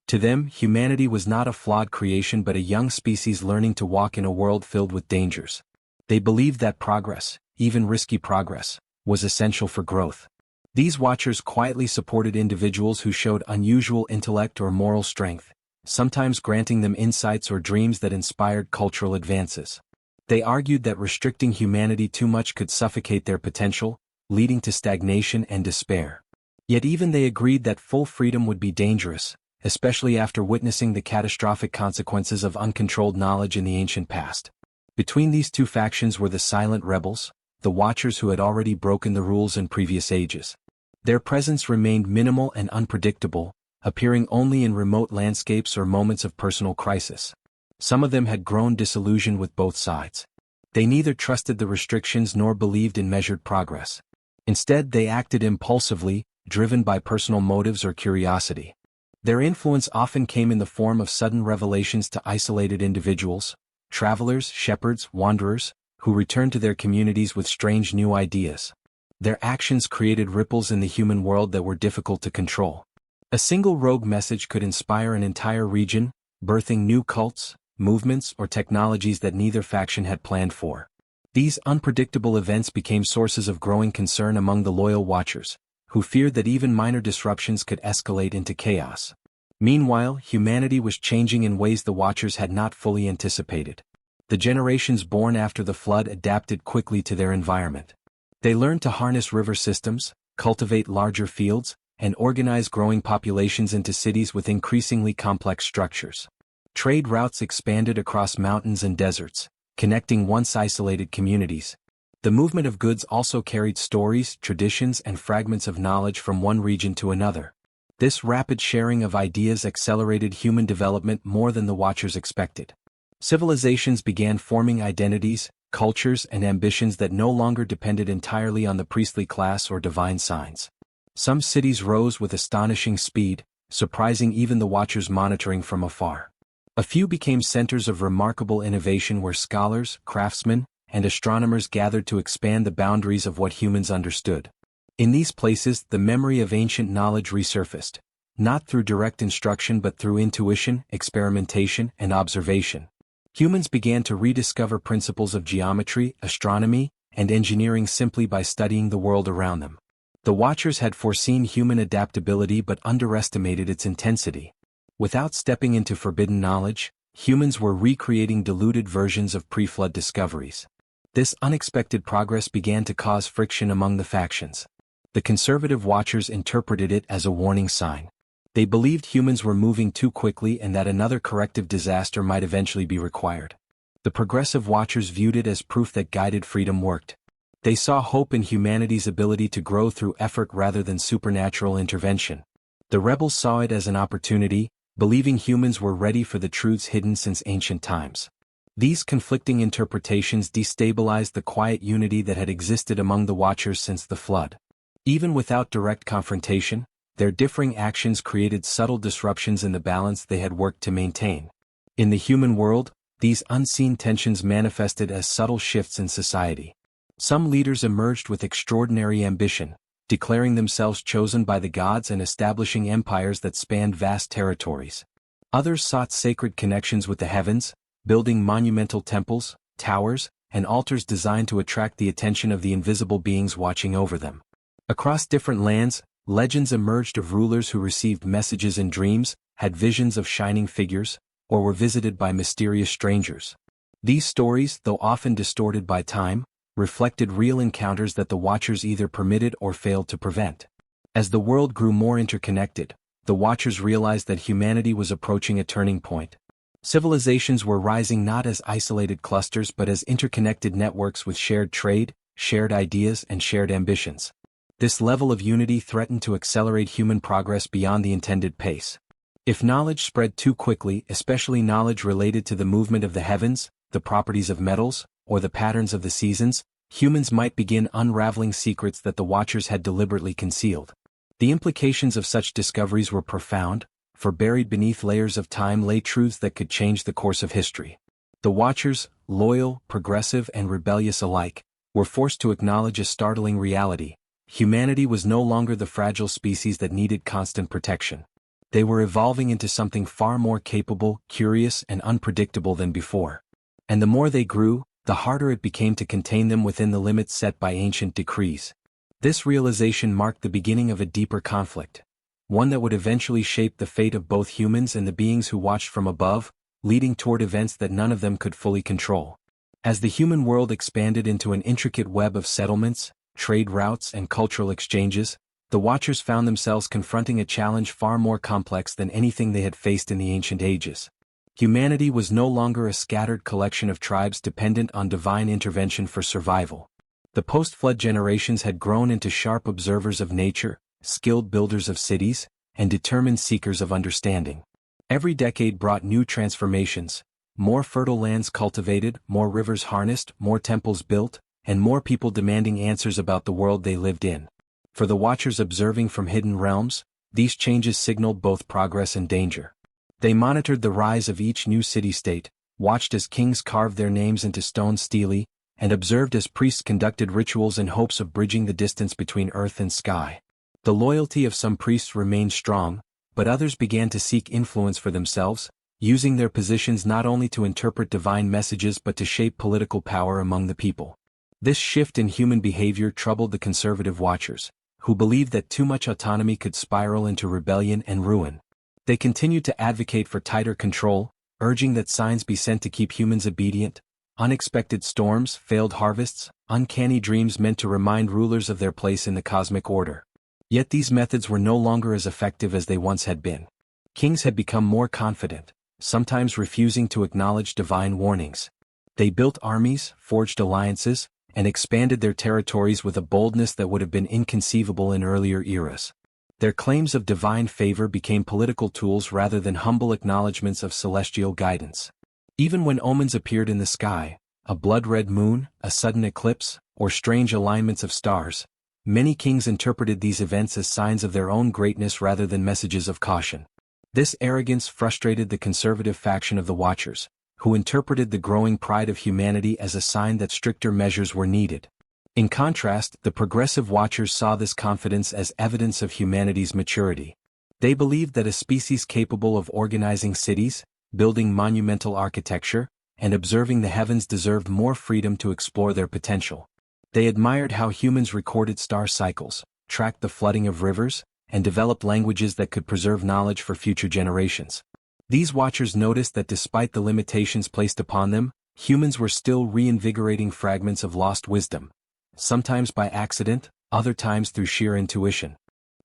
To them, humanity was not a flawed creation but a young species learning to walk in a world filled with dangers. They believed that progress, even risky progress, was essential for growth. These Watchers quietly supported individuals who showed unusual intellect or moral strength, sometimes granting them insights or dreams that inspired cultural advances. They argued that restricting humanity too much could suffocate their potential, leading to stagnation and despair. Yet even they agreed that full freedom would be dangerous, especially after witnessing the catastrophic consequences of uncontrolled knowledge in the ancient past. Between these two factions were the silent rebels, the Watchers who had already broken the rules in previous ages. Their presence remained minimal and unpredictable, appearing only in remote landscapes or moments of personal crisis. Some of them had grown disillusioned with both sides. They neither trusted the restrictions nor believed in measured progress. Instead, they acted impulsively, driven by personal motives or curiosity. Their influence often came in the form of sudden revelations to isolated individuals, travelers, shepherds, wanderers, who returned to their communities with strange new ideas. Their actions created ripples in the human world that were difficult to control. A single rogue message could inspire an entire region, birthing new cults, movements, or technologies that neither faction had planned for. These unpredictable events became sources of growing concern among the loyal Watchers, who feared that even minor disruptions could escalate into chaos. Meanwhile, humanity was changing in ways the Watchers had not fully anticipated. The generations born after the flood adapted quickly to their environment. They learned to harness river systems, cultivate larger fields, and organize growing populations into cities with increasingly complex structures. Trade routes expanded across mountains and deserts, connecting once isolated communities. The movement of goods also carried stories, traditions, and fragments of knowledge from one region to another. This rapid sharing of ideas accelerated human development more than the Watchers expected. Civilizations began forming identities, cultures, and ambitions that no longer depended entirely on the priestly class or divine signs. Some cities rose with astonishing speed, surprising even the Watchers monitoring from afar. A few became centers of remarkable innovation where scholars, craftsmen, and astronomers gathered to expand the boundaries of what humans understood. In these places, the memory of ancient knowledge resurfaced, not through direct instruction but through intuition, experimentation, and observation. Humans began to rediscover principles of geometry, astronomy, and engineering simply by studying the world around them. The Watchers had foreseen human adaptability but underestimated its intensity. Without stepping into forbidden knowledge, humans were recreating diluted versions of pre-flood discoveries. This unexpected progress began to cause friction among the factions. The conservative Watchers interpreted it as a warning sign. They believed humans were moving too quickly and that another corrective disaster might eventually be required. The progressive Watchers viewed it as proof that guided freedom worked. They saw hope in humanity's ability to grow through effort rather than supernatural intervention. The rebels saw it as an opportunity, believing humans were ready for the truths hidden since ancient times. These conflicting interpretations destabilized the quiet unity that had existed among the Watchers since the flood. Even without direct confrontation, their differing actions created subtle disruptions in the balance they had worked to maintain. In the human world, these unseen tensions manifested as subtle shifts in society. Some leaders emerged with extraordinary ambition, declaring themselves chosen by the gods and establishing empires that spanned vast territories. Others sought sacred connections with the heavens, building monumental temples, towers, and altars designed to attract the attention of the invisible beings watching over them. Across different lands, legends emerged of rulers who received messages in dreams, had visions of shining figures, or were visited by mysterious strangers. These stories, though often distorted by time, reflected real encounters that the Watchers either permitted or failed to prevent. As the world grew more interconnected, the Watchers realized that humanity was approaching a turning point. Civilizations were rising not as isolated clusters but as interconnected networks with shared trade, shared ideas, and shared ambitions. This level of unity threatened to accelerate human progress beyond the intended pace. If knowledge spread too quickly, especially knowledge related to the movement of the heavens, the properties of metals, or the patterns of the seasons, humans might begin unraveling secrets that the Watchers had deliberately concealed. The implications of such discoveries were profound, for buried beneath layers of time lay truths that could change the course of history. The Watchers, loyal, progressive, and rebellious alike, were forced to acknowledge a startling reality. Humanity was no longer the fragile species that needed constant protection. They were evolving into something far more capable, curious, and unpredictable than before. And the more they grew, the harder it became to contain them within the limits set by ancient decrees. This realization marked the beginning of a deeper conflict, one that would eventually shape the fate of both humans and the beings who watched from above, leading toward events that none of them could fully control. As the human world expanded into an intricate web of settlements, trade routes, and cultural exchanges, the Watchers found themselves confronting a challenge far more complex than anything they had faced in the ancient ages. Humanity was no longer a scattered collection of tribes dependent on divine intervention for survival. The post-flood generations had grown into sharp observers of nature, skilled builders of cities, and determined seekers of understanding. Every decade brought new transformations: more fertile lands cultivated, more rivers harnessed, more temples built, and more people demanding answers about the world they lived in. For the Watchers observing from hidden realms, these changes signaled both progress and danger. They monitored the rise of each new city-state, watched as kings carved their names into stone stele, and observed as priests conducted rituals in hopes of bridging the distance between earth and sky. The loyalty of some priests remained strong, but others began to seek influence for themselves, using their positions not only to interpret divine messages but to shape political power among the people. This shift in human behavior troubled the conservative Watchers, who believed that too much autonomy could spiral into rebellion and ruin. They continued to advocate for tighter control, urging that signs be sent to keep humans obedient. Unexpected storms, failed harvests, uncanny dreams meant to remind rulers of their place in the cosmic order. Yet these methods were no longer as effective as they once had been. Kings had become more confident, sometimes refusing to acknowledge divine warnings. They built armies, forged alliances, and expanded their territories with a boldness that would have been inconceivable in earlier eras. Their claims of divine favor became political tools rather than humble acknowledgments of celestial guidance. Even when omens appeared in the sky, a blood-red moon, a sudden eclipse, or strange alignments of stars, many kings interpreted these events as signs of their own greatness rather than messages of caution. This arrogance frustrated the conservative faction of the Watchers, who interpreted the growing pride of humanity as a sign that stricter measures were needed. In contrast, the progressive Watchers saw this confidence as evidence of humanity's maturity. They believed that a species capable of organizing cities, building monumental architecture, and observing the heavens deserved more freedom to explore their potential. They admired how humans recorded star cycles, tracked the flooding of rivers, and developed languages that could preserve knowledge for future generations. These watchers noticed that despite the limitations placed upon them, humans were still reinvigorating fragments of lost wisdom, sometimes by accident, other times through sheer intuition.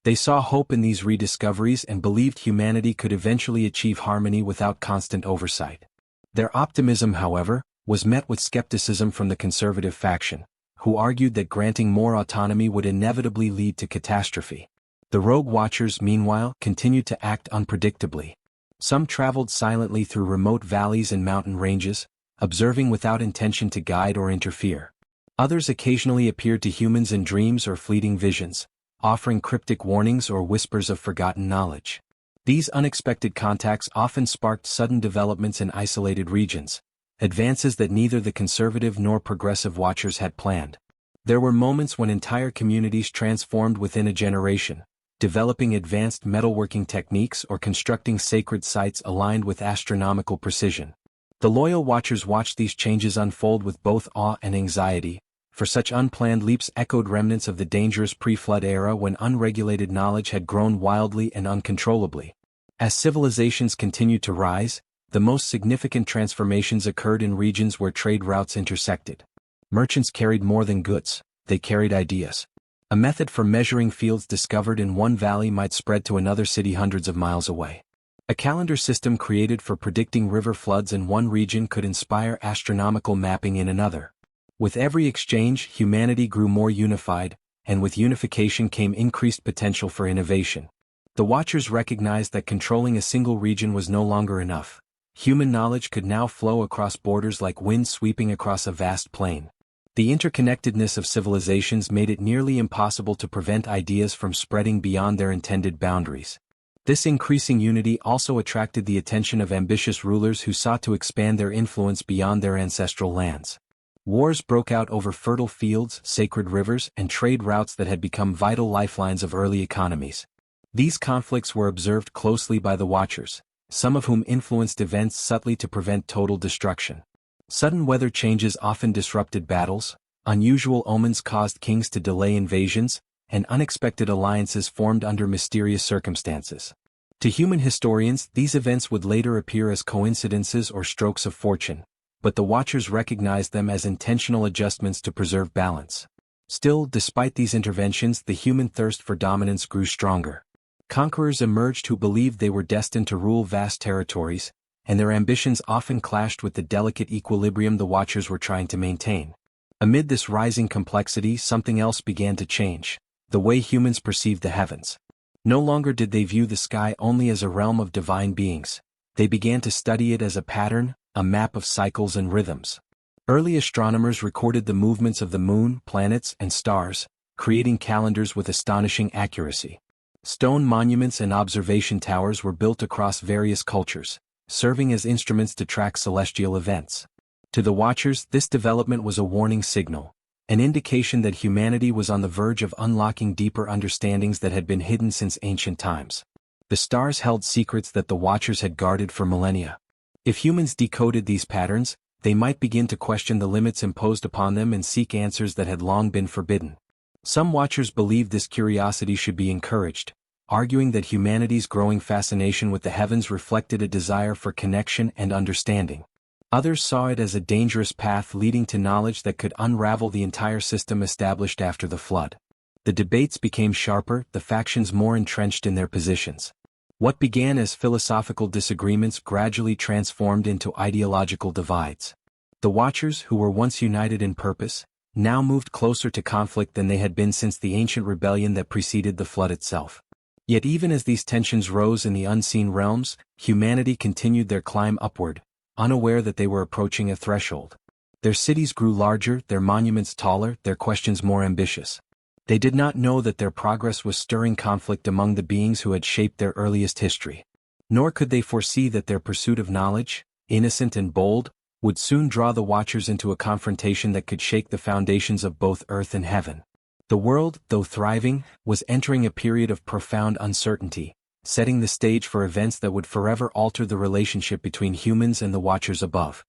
They saw hope in these rediscoveries and believed humanity could eventually achieve harmony without constant oversight. Their optimism, however, was met with skepticism from the conservative faction, who argued that granting more autonomy would inevitably lead to catastrophe. The rogue watchers, meanwhile, continued to act unpredictably. Some traveled silently through remote valleys and mountain ranges, observing without intention to guide or interfere. Others occasionally appeared to humans in dreams or fleeting visions, offering cryptic warnings or whispers of forgotten knowledge. These unexpected contacts often sparked sudden developments in isolated regions, advances that neither the conservative nor progressive watchers had planned. There were moments when entire communities transformed within a generation, developing advanced metalworking techniques or constructing sacred sites aligned with astronomical precision. The loyal watchers watched these changes unfold with both awe and anxiety, for such unplanned leaps echoed remnants of the dangerous pre-flood era when unregulated knowledge had grown wildly and uncontrollably. As civilizations continued to rise, the most significant transformations occurred in regions where trade routes intersected. Merchants carried more than goods, they carried ideas. A method for measuring fields discovered in one valley might spread to another city hundreds of miles away. A calendar system created for predicting river floods in one region could inspire astronomical mapping in another. With every exchange, humanity grew more unified, and with unification came increased potential for innovation. The Watchers recognized that controlling a single region was no longer enough. Human knowledge could now flow across borders like wind sweeping across a vast plain. The interconnectedness of civilizations made it nearly impossible to prevent ideas from spreading beyond their intended boundaries. This increasing unity also attracted the attention of ambitious rulers who sought to expand their influence beyond their ancestral lands. Wars broke out over fertile fields, sacred rivers, and trade routes that had become vital lifelines of early economies. These conflicts were observed closely by the Watchers, some of whom influenced events subtly to prevent total destruction. Sudden weather changes often disrupted battles, unusual omens caused kings to delay invasions, and unexpected alliances formed under mysterious circumstances. To human historians, these events would later appear as coincidences or strokes of fortune, but the Watchers recognized them as intentional adjustments to preserve balance. Still, despite these interventions, the human thirst for dominance grew stronger. Conquerors emerged who believed they were destined to rule vast territories, and their ambitions often clashed with the delicate equilibrium the Watchers were trying to maintain. Amid this rising complexity, something else began to change: the way humans perceived the heavens. No longer did they view the sky only as a realm of divine beings. They began to study it as a pattern, a map of cycles and rhythms. Early astronomers recorded the movements of the moon, planets, and stars, creating calendars with astonishing accuracy. Stone monuments and observation towers were built across various cultures, serving as instruments to track celestial events. To the Watchers, this development was a warning signal, an indication that humanity was on the verge of unlocking deeper understandings that had been hidden since ancient times. The stars held secrets that the Watchers had guarded for millennia. If humans decoded these patterns, they might begin to question the limits imposed upon them and seek answers that had long been forbidden. Some Watchers believed this curiosity should be encouraged, arguing that humanity's growing fascination with the heavens reflected a desire for connection and understanding. Others saw it as a dangerous path leading to knowledge that could unravel the entire system established after the flood. The debates became sharper, the factions more entrenched in their positions. What began as philosophical disagreements gradually transformed into ideological divides. The Watchers, who were once united in purpose, now moved closer to conflict than they had been since the ancient rebellion that preceded the flood itself. Yet even as these tensions rose in the unseen realms, humanity continued their climb upward, unaware that they were approaching a threshold. Their cities grew larger, their monuments taller, their questions more ambitious. They did not know that their progress was stirring conflict among the beings who had shaped their earliest history. Nor could they foresee that their pursuit of knowledge, innocent and bold, would soon draw the Watchers into a confrontation that could shake the foundations of both earth and heaven. The world, though thriving, was entering a period of profound uncertainty, setting the stage for events that would forever alter the relationship between humans and the Watchers above.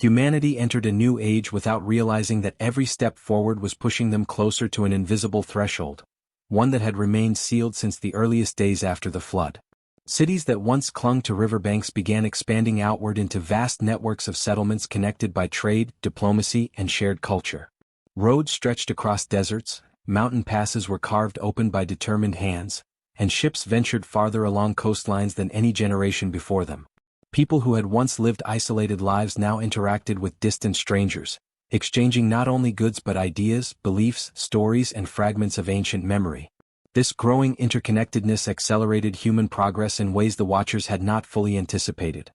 Humanity entered a new age without realizing that every step forward was pushing them closer to an invisible threshold, one that had remained sealed since the earliest days after the flood. Cities that once clung to riverbanks began expanding outward into vast networks of settlements connected by trade, diplomacy, and shared culture. Roads stretched across deserts, mountain passes were carved open by determined hands, and ships ventured farther along coastlines than any generation before them. People who had once lived isolated lives now interacted with distant strangers, exchanging not only goods but ideas, beliefs, stories, and fragments of ancient memory. This growing interconnectedness accelerated human progress in ways the Watchers had not fully anticipated.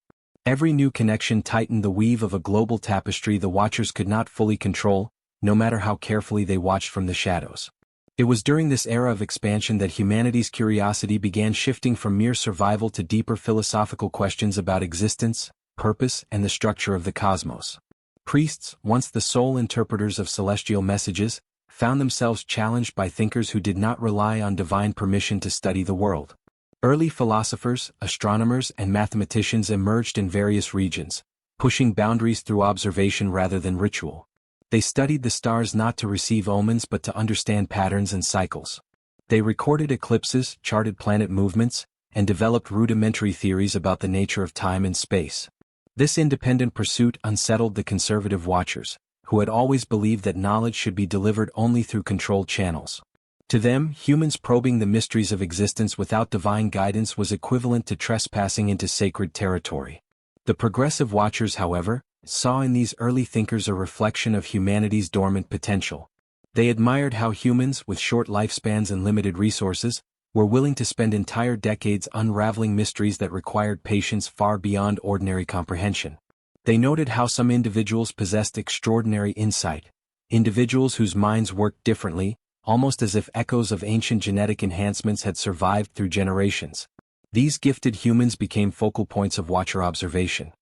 Every new connection tightened the weave of a global tapestry the Watchers could not fully control, no matter how carefully they watched from the shadows. It was during this era of expansion that humanity's curiosity began shifting from mere survival to deeper philosophical questions about existence, purpose, and the structure of the cosmos. Priests, once the sole interpreters of celestial messages, found themselves challenged by thinkers who did not rely on divine permission to study the world. Early philosophers, astronomers, and mathematicians emerged in various regions, pushing boundaries through observation rather than ritual. They studied the stars not to receive omens but to understand patterns and cycles. They recorded eclipses, charted planet movements, and developed rudimentary theories about the nature of time and space. This independent pursuit unsettled the conservative Watchers, who had always believed that knowledge should be delivered only through controlled channels. To them, humans probing the mysteries of existence without divine guidance was equivalent to trespassing into sacred territory. The progressive Watchers, however, saw in these early thinkers a reflection of humanity's dormant potential. They admired how humans, with short lifespans and limited resources, were willing to spend entire decades unraveling mysteries that required patience far beyond ordinary comprehension. They noted how some individuals possessed extraordinary insight, individuals whose minds worked differently, almost as if echoes of ancient genetic enhancements had survived through generations. These gifted humans became focal points of Watcher observation.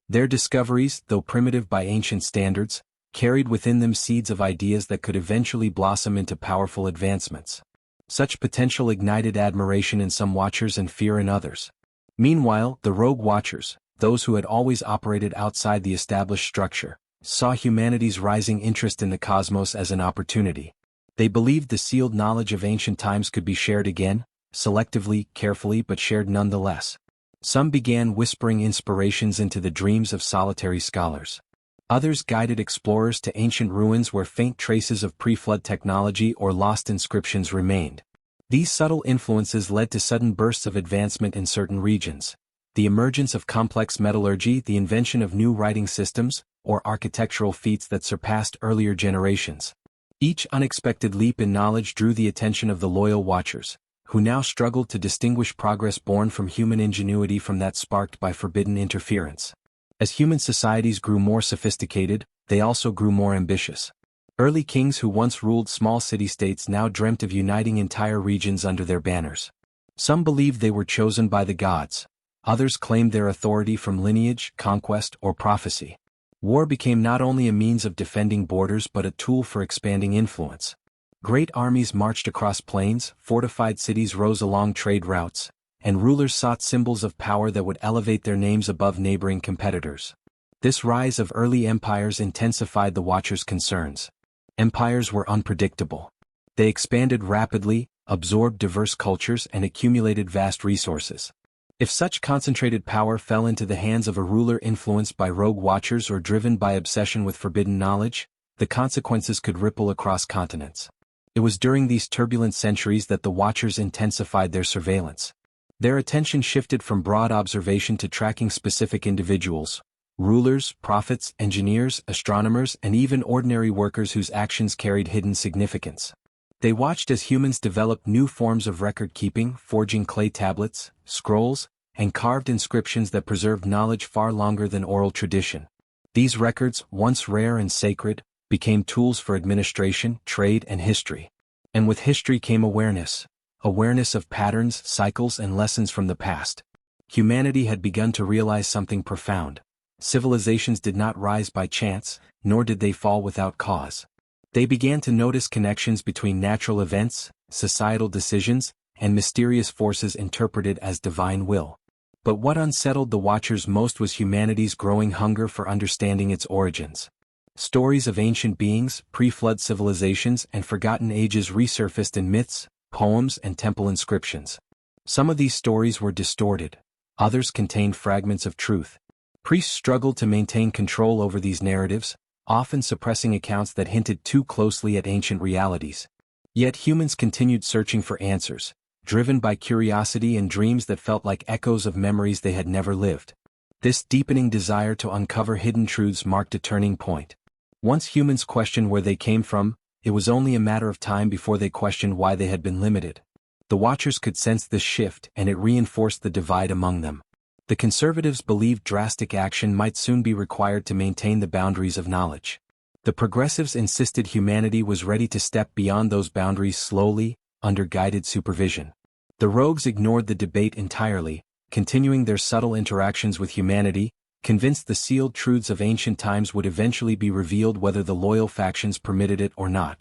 Their discoveries, though primitive by ancient standards, carried within them seeds of ideas that could eventually blossom into powerful advancements. Such potential ignited admiration in some Watchers and fear in others. Meanwhile, the rogue Watchers, those who had always operated outside the established structure, saw humanity's rising interest in the cosmos as an opportunity. They believed the sealed knowledge of ancient times could be shared again, selectively, carefully, but shared nonetheless. Some began whispering inspirations into the dreams of solitary scholars. Others guided explorers to ancient ruins where faint traces of pre-flood technology or lost inscriptions remained. These subtle influences led to sudden bursts of advancement in certain regions. The emergence of complex metallurgy, the invention of new writing systems, or architectural feats that surpassed earlier generations. Each unexpected leap in knowledge drew the attention of the loyal Watchers, who now struggled to distinguish progress born from human ingenuity from that sparked by forbidden interference. As human societies grew more sophisticated, they also grew more ambitious. Early kings who once ruled small city-states now dreamt of uniting entire regions under their banners. Some believed they were chosen by the gods. Others claimed their authority from lineage, conquest, or prophecy. War became not only a means of defending borders but a tool for expanding influence. Great armies marched across plains, fortified cities rose along trade routes, and rulers sought symbols of power that would elevate their names above neighboring competitors. This rise of early empires intensified the Watchers' concerns. Empires were unpredictable. They expanded rapidly, absorbed diverse cultures, and accumulated vast resources. If such concentrated power fell into the hands of a ruler influenced by rogue Watchers or driven by obsession with forbidden knowledge, the consequences could ripple across continents. It was during these turbulent centuries that the Watchers intensified their surveillance. Their attention shifted from broad observation to tracking specific individuals, rulers, prophets, engineers, astronomers, and even ordinary workers whose actions carried hidden significance. They watched as humans developed new forms of record-keeping, forging clay tablets, scrolls, and carved inscriptions that preserved knowledge far longer than oral tradition. These records, once rare and sacred, became tools for administration, trade, and history. And with history came awareness of patterns, cycles, and lessons from the past. Humanity had begun to realize something profound. Civilizations did not rise by chance, nor did they fall without cause. They began to notice connections between natural events, societal decisions, and mysterious forces interpreted as divine will. But what unsettled the Watchers most was humanity's growing hunger for understanding its origins. Stories of ancient beings, pre-flood civilizations, and forgotten ages resurfaced in myths, poems, and temple inscriptions. Some of these stories were distorted. Others contained fragments of truth. Priests struggled to maintain control over these narratives, often suppressing accounts that hinted too closely at ancient realities. Yet humans continued searching for answers, driven by curiosity and dreams that felt like echoes of memories they had never lived. This deepening desire to uncover hidden truths marked a turning point. Once humans questioned where they came from, it was only a matter of time before they questioned why they had been limited. The Watchers could sense this shift, and it reinforced the divide among them. The conservatives believed drastic action might soon be required to maintain the boundaries of knowledge. The progressives insisted humanity was ready to step beyond those boundaries slowly, under guided supervision. The rogues ignored the debate entirely, continuing their subtle interactions with humanity, convinced the sealed truths of ancient times would eventually be revealed whether the loyal factions permitted it or not.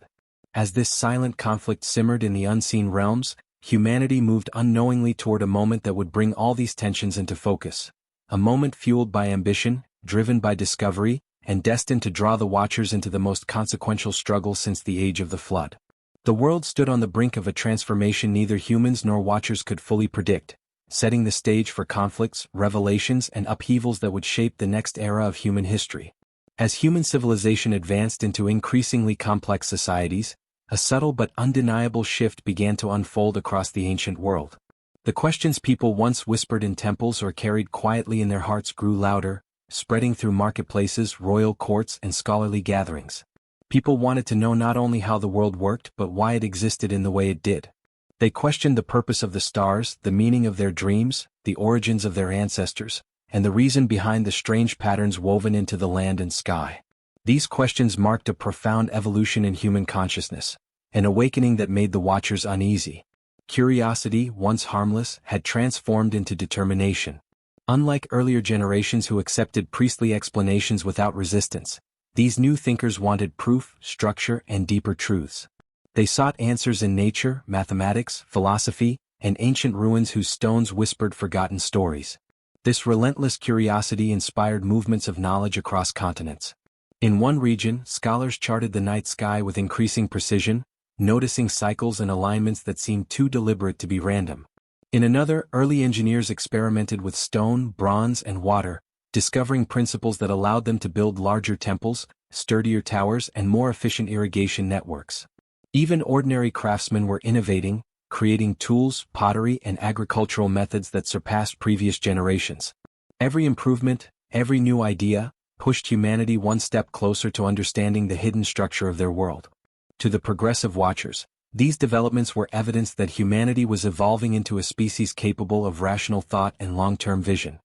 As this silent conflict simmered in the unseen realms, humanity moved unknowingly toward a moment that would bring all these tensions into focus. A moment fueled by ambition, driven by discovery, and destined to draw the Watchers into the most consequential struggle since the Age of the Flood. The world stood on the brink of a transformation neither humans nor Watchers could fully predict, setting the stage for conflicts, revelations, and upheavals that would shape the next era of human history. As human civilization advanced into increasingly complex societies, a subtle but undeniable shift began to unfold across the ancient world. The questions people once whispered in temples or carried quietly in their hearts grew louder, spreading through marketplaces, royal courts, and scholarly gatherings. People wanted to know not only how the world worked but why it existed in the way it did. They questioned the purpose of the stars, the meaning of their dreams, the origins of their ancestors, and the reason behind the strange patterns woven into the land and sky. These questions marked a profound evolution in human consciousness, an awakening that made the Watchers uneasy. Curiosity, once harmless, had transformed into determination. Unlike earlier generations who accepted priestly explanations without resistance, these new thinkers wanted proof, structure, and deeper truths. They sought answers in nature, mathematics, philosophy, and ancient ruins whose stones whispered forgotten stories. This relentless curiosity inspired movements of knowledge across continents. In one region, scholars charted the night sky with increasing precision, noticing cycles and alignments that seemed too deliberate to be random. In another, early engineers experimented with stone, bronze, and water, discovering principles that allowed them to build larger temples, sturdier towers, and more efficient irrigation networks. Even ordinary craftsmen were innovating, creating tools, pottery, and agricultural methods that surpassed previous generations. Every improvement, every new idea, pushed humanity one step closer to understanding the hidden structure of their world. To the progressive Watchers, these developments were evidence that humanity was evolving into a species capable of rational thought and long-term vision.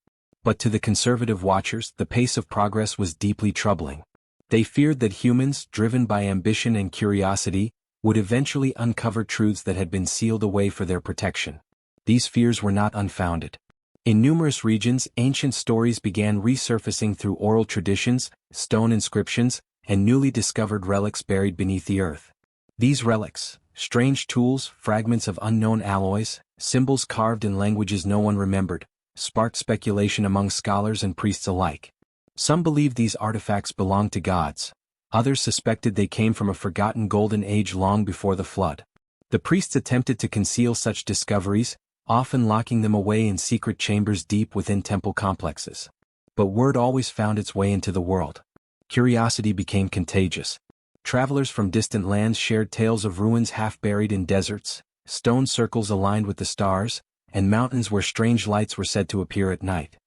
But to the conservative Watchers, the pace of progress was deeply troubling. They feared that humans, driven by ambition and curiosity, would eventually uncover truths that had been sealed away for their protection. These fears were not unfounded. In numerous regions, ancient stories began resurfacing through oral traditions, stone inscriptions, and newly discovered relics buried beneath the earth. These relics, strange tools, fragments of unknown alloys, symbols carved in languages no one remembered, sparked speculation among scholars and priests alike. Some believed these artifacts belonged to gods. Others suspected they came from a forgotten golden age long before the flood. The priests attempted to conceal such discoveries, often locking them away in secret chambers deep within temple complexes. But word always found its way into the world. Curiosity became contagious. Travelers from distant lands shared tales of ruins half buried in deserts, stone circles aligned with the stars, and mountains where strange lights were said to appear at night.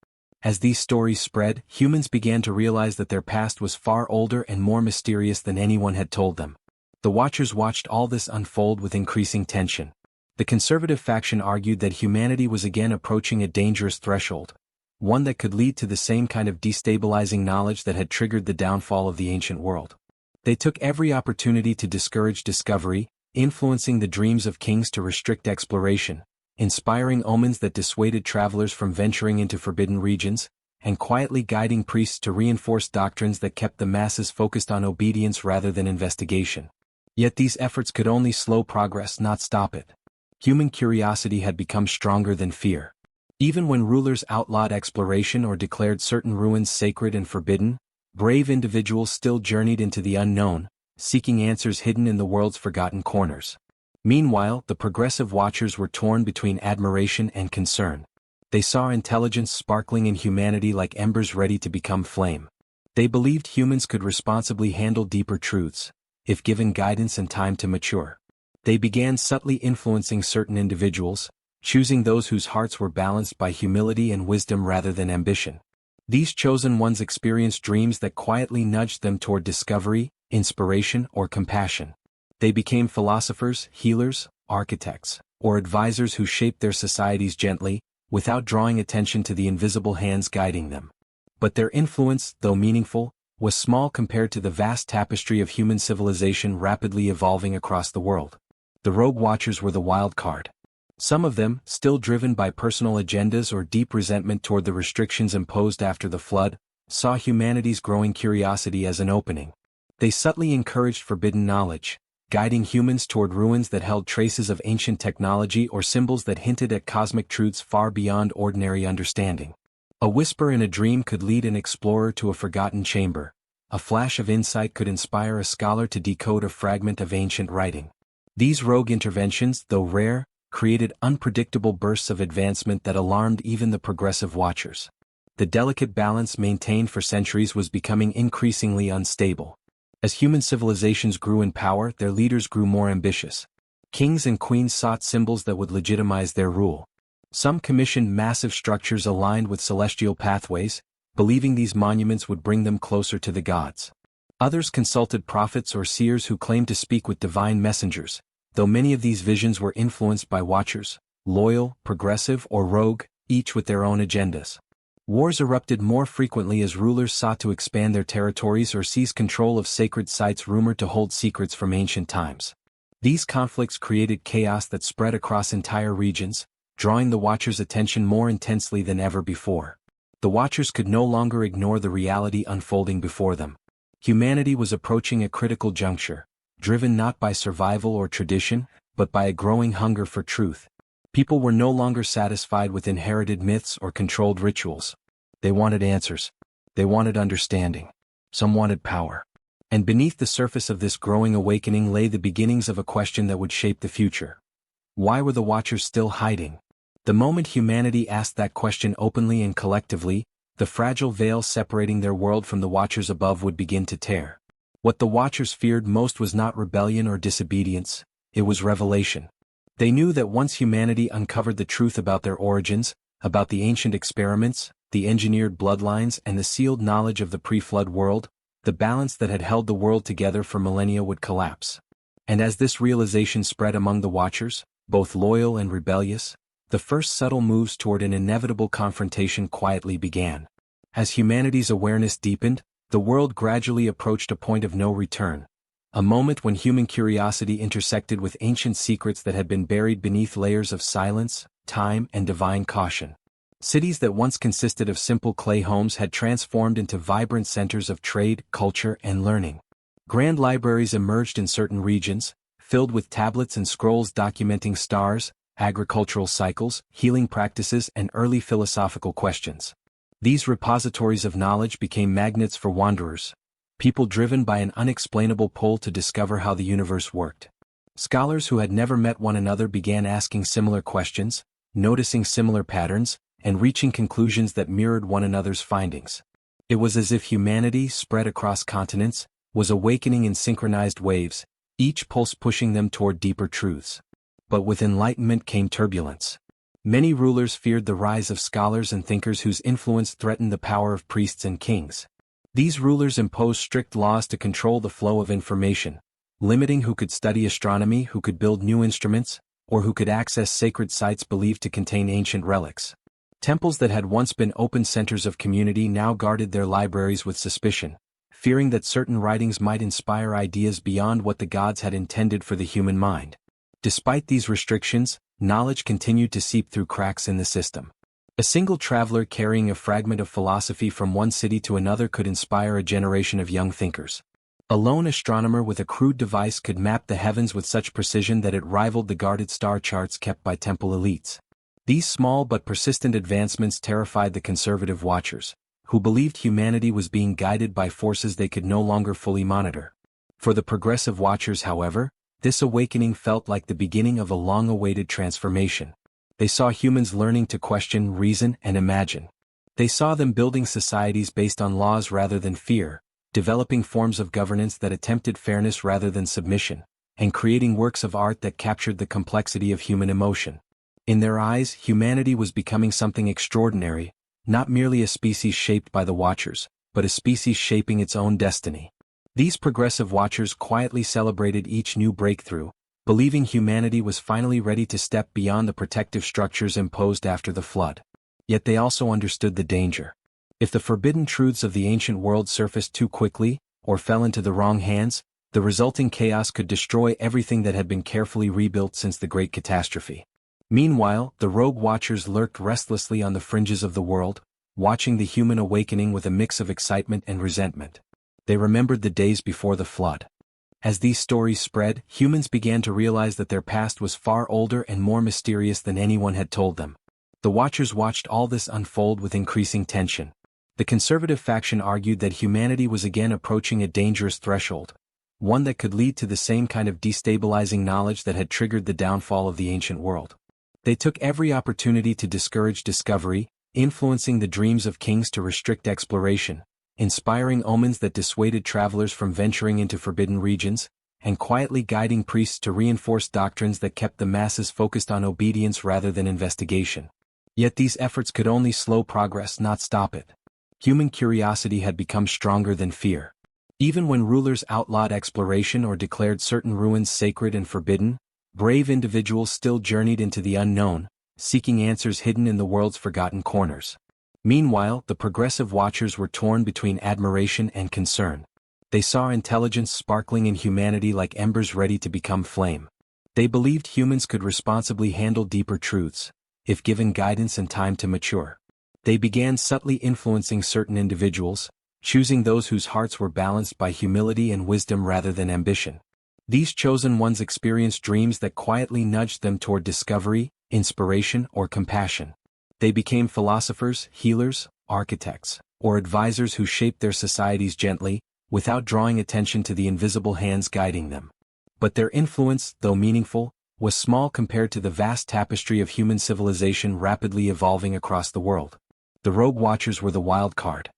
As these stories spread, humans began to realize that their past was far older and more mysterious than anyone had told them. The Watchers watched all this unfold with increasing tension. The conservative faction argued that humanity was again approaching a dangerous threshold, one that could lead to the same kind of destabilizing knowledge that had triggered the downfall of the ancient world. They took every opportunity to discourage discovery, influencing the dreams of kings to restrict exploration, inspiring omens that dissuaded travelers from venturing into forbidden regions, and quietly guiding priests to reinforce doctrines that kept the masses focused on obedience rather than investigation. Yet these efforts could only slow progress, not stop it. Human curiosity had become stronger than fear. Even when rulers outlawed exploration or declared certain ruins sacred and forbidden, brave individuals still journeyed into the unknown, seeking answers hidden in the world's forgotten corners. Meanwhile, the progressive watchers were torn between admiration and concern. They saw intelligence sparkling in humanity like embers ready to become flame. They believed humans could responsibly handle deeper truths, if given guidance and time to mature. They began subtly influencing certain individuals, choosing those whose hearts were balanced by humility and wisdom rather than ambition. These chosen ones experienced dreams that quietly nudged them toward discovery, inspiration, or compassion. They became philosophers, healers, architects, or advisors who shaped their societies gently, without drawing attention to the invisible hands guiding them. But their influence, though meaningful, was small compared to the vast tapestry of human civilization rapidly evolving across the world. The rogue watchers were the wild card. Some of them, still driven by personal agendas or deep resentment toward the restrictions imposed after the flood, saw humanity's growing curiosity as an opening. They subtly encouraged forbidden knowledge, guiding humans toward ruins that held traces of ancient technology or symbols that hinted at cosmic truths far beyond ordinary understanding. A whisper in a dream could lead an explorer to a forgotten chamber. A flash of insight could inspire a scholar to decode a fragment of ancient writing. These rogue interventions, though rare, created unpredictable bursts of advancement that alarmed even the progressive watchers. The delicate balance maintained for centuries was becoming increasingly unstable. As human civilizations grew in power, their leaders grew more ambitious. Kings and queens sought symbols that would legitimize their rule. Some commissioned massive structures aligned with celestial pathways, believing these monuments would bring them closer to the gods. Others consulted prophets or seers who claimed to speak with divine messengers, though many of these visions were influenced by watchers, loyal, progressive, or rogue, each with their own agendas. Wars erupted more frequently as rulers sought to expand their territories or seize control of sacred sites rumored to hold secrets from ancient times. These conflicts created chaos that spread across entire regions, drawing the watchers' attention more intensely than ever before. The watchers could no longer ignore the reality unfolding before them. Humanity was approaching a critical juncture, driven not by survival or tradition, but by a growing hunger for truth. People were no longer satisfied with inherited myths or controlled rituals. They wanted answers. They wanted understanding. Some wanted power. And beneath the surface of this growing awakening lay the beginnings of a question that would shape the future. Why were the watchers still hiding? The moment humanity asked that question openly and collectively, the fragile veil separating their world from the watchers above would begin to tear. What the watchers feared most was not rebellion or disobedience, it was revelation. They knew that once humanity uncovered the truth about their origins, about the ancient experiments, the engineered bloodlines, and the sealed knowledge of the pre-flood world, the balance that had held the world together for millennia would collapse. And as this realization spread among the watchers, both loyal and rebellious, the first subtle moves toward an inevitable confrontation quietly began. As humanity's awareness deepened, the world gradually approached a point of no return, a moment when human curiosity intersected with ancient secrets that had been buried beneath layers of silence, time, and divine caution. Cities that once consisted of simple clay homes had transformed into vibrant centers of trade, culture, and learning. Grand libraries emerged in certain regions, filled with tablets and scrolls documenting stars, agricultural cycles, healing practices, and early philosophical questions. These repositories of knowledge became magnets for wanderers, people driven by an unexplainable pull to discover how the universe worked. Scholars who had never met one another began asking similar questions, noticing similar patterns, and reaching conclusions that mirrored one another's findings. It was as if humanity, spread across continents, was awakening in synchronized waves, each pulse pushing them toward deeper truths. But with enlightenment came turbulence. Many rulers feared the rise of scholars and thinkers whose influence threatened the power of priests and kings. These rulers imposed strict laws to control the flow of information, limiting who could study astronomy, who could build new instruments, or who could access sacred sites believed to contain ancient relics. Temples that had once been open centers of community now guarded their libraries with suspicion, fearing that certain writings might inspire ideas beyond what the gods had intended for the human mind. Despite these restrictions, knowledge continued to seep through cracks in the system. A single traveler carrying a fragment of philosophy from one city to another could inspire a generation of young thinkers. A lone astronomer with a crude device could map the heavens with such precision that it rivaled the guarded star charts kept by temple elites. These small but persistent advancements terrified the conservative watchers, who believed humanity was being guided by forces they could no longer fully monitor. For the progressive watchers, however, this awakening felt like the beginning of a long-awaited transformation. They saw humans learning to question, reason, and imagine. They saw them building societies based on laws rather than fear, developing forms of governance that attempted fairness rather than submission, and creating works of art that captured the complexity of human emotion. In their eyes, humanity was becoming something extraordinary, not merely a species shaped by the watchers, but a species shaping its own destiny. These progressive watchers quietly celebrated each new breakthrough, believing humanity was finally ready to step beyond the protective structures imposed after the flood. Yet they also understood the danger. If the forbidden truths of the ancient world surfaced too quickly, or fell into the wrong hands, the resulting chaos could destroy everything that had been carefully rebuilt since the Great Catastrophe. Meanwhile, the rogue watchers lurked restlessly on the fringes of the world, watching the human awakening with a mix of excitement and resentment. They remembered the days before the flood. As these stories spread, humans began to realize that their past was far older and more mysterious than anyone had told them. The watchers watched all this unfold with increasing tension. The conservative faction argued that humanity was again approaching a dangerous threshold, one that could lead to the same kind of destabilizing knowledge that had triggered the downfall of the ancient world. They took every opportunity to discourage discovery, influencing the dreams of kings to restrict exploration, inspiring omens that dissuaded travelers from venturing into forbidden regions, and quietly guiding priests to reinforce doctrines that kept the masses focused on obedience rather than investigation. Yet these efforts could only slow progress, not stop it. Human curiosity had become stronger than fear. Even when rulers outlawed exploration or declared certain ruins sacred and forbidden, brave individuals still journeyed into the unknown, seeking answers hidden in the world's forgotten corners. Meanwhile, the progressive watchers were torn between admiration and concern. They saw intelligence sparkling in humanity like embers ready to become flame. They believed humans could responsibly handle deeper truths, if given guidance and time to mature. They began subtly influencing certain individuals, choosing those whose hearts were balanced by humility and wisdom rather than ambition. These chosen ones experienced dreams that quietly nudged them toward discovery, inspiration, or compassion. They became philosophers, healers, architects, or advisors who shaped their societies gently, without drawing attention to the invisible hands guiding them. But their influence, though meaningful, was small compared to the vast tapestry of human civilization rapidly evolving across the world. The rogue watchers were the wild card.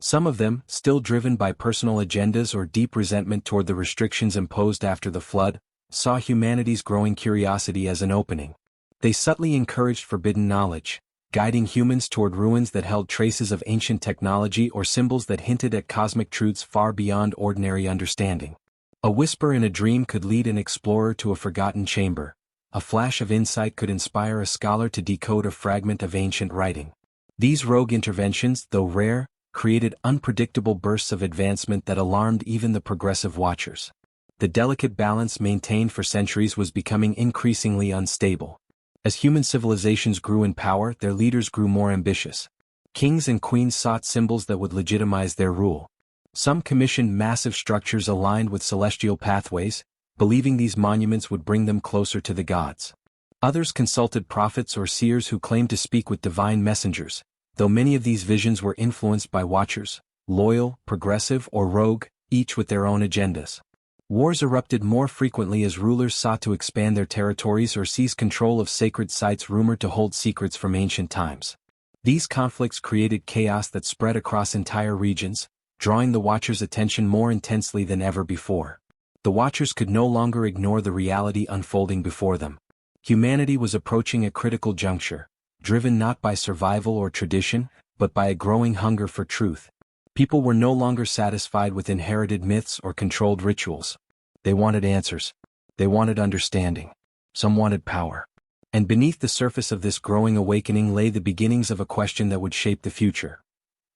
Some of them, still driven by personal agendas or deep resentment toward the restrictions imposed after the flood, saw humanity's growing curiosity as an opening. They subtly encouraged forbidden knowledge, guiding humans toward ruins that held traces of ancient technology or symbols that hinted at cosmic truths far beyond ordinary understanding. A whisper in a dream could lead an explorer to a forgotten chamber. A flash of insight could inspire a scholar to decode a fragment of ancient writing. These rogue interventions, though rare, created unpredictable bursts of advancement that alarmed even the progressive watchers. The delicate balance maintained for centuries was becoming increasingly unstable. As human civilizations grew in power, their leaders grew more ambitious. Kings and queens sought symbols that would legitimize their rule. Some commissioned massive structures aligned with celestial pathways, believing these monuments would bring them closer to the gods. Others consulted prophets or seers who claimed to speak with divine messengers, though many of these visions were influenced by watchers, loyal, progressive, or rogue, each with their own agendas. Wars erupted more frequently as rulers sought to expand their territories or seize control of sacred sites rumored to hold secrets from ancient times. These conflicts created chaos that spread across entire regions, drawing the Watchers' attention more intensely than ever before. The Watchers could no longer ignore the reality unfolding before them. Humanity was approaching a critical juncture, driven not by survival or tradition, but by a growing hunger for truth. People were no longer satisfied with inherited myths or controlled rituals. They wanted answers. They wanted understanding. Some wanted power. And beneath the surface of this growing awakening lay the beginnings of a question that would shape the future.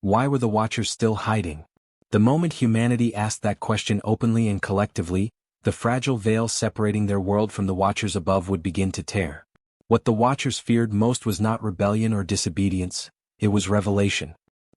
Why were the Watchers still hiding? The moment humanity asked that question openly and collectively, the fragile veil separating their world from the Watchers above would begin to tear. What the Watchers feared most was not rebellion or disobedience, it was revelation.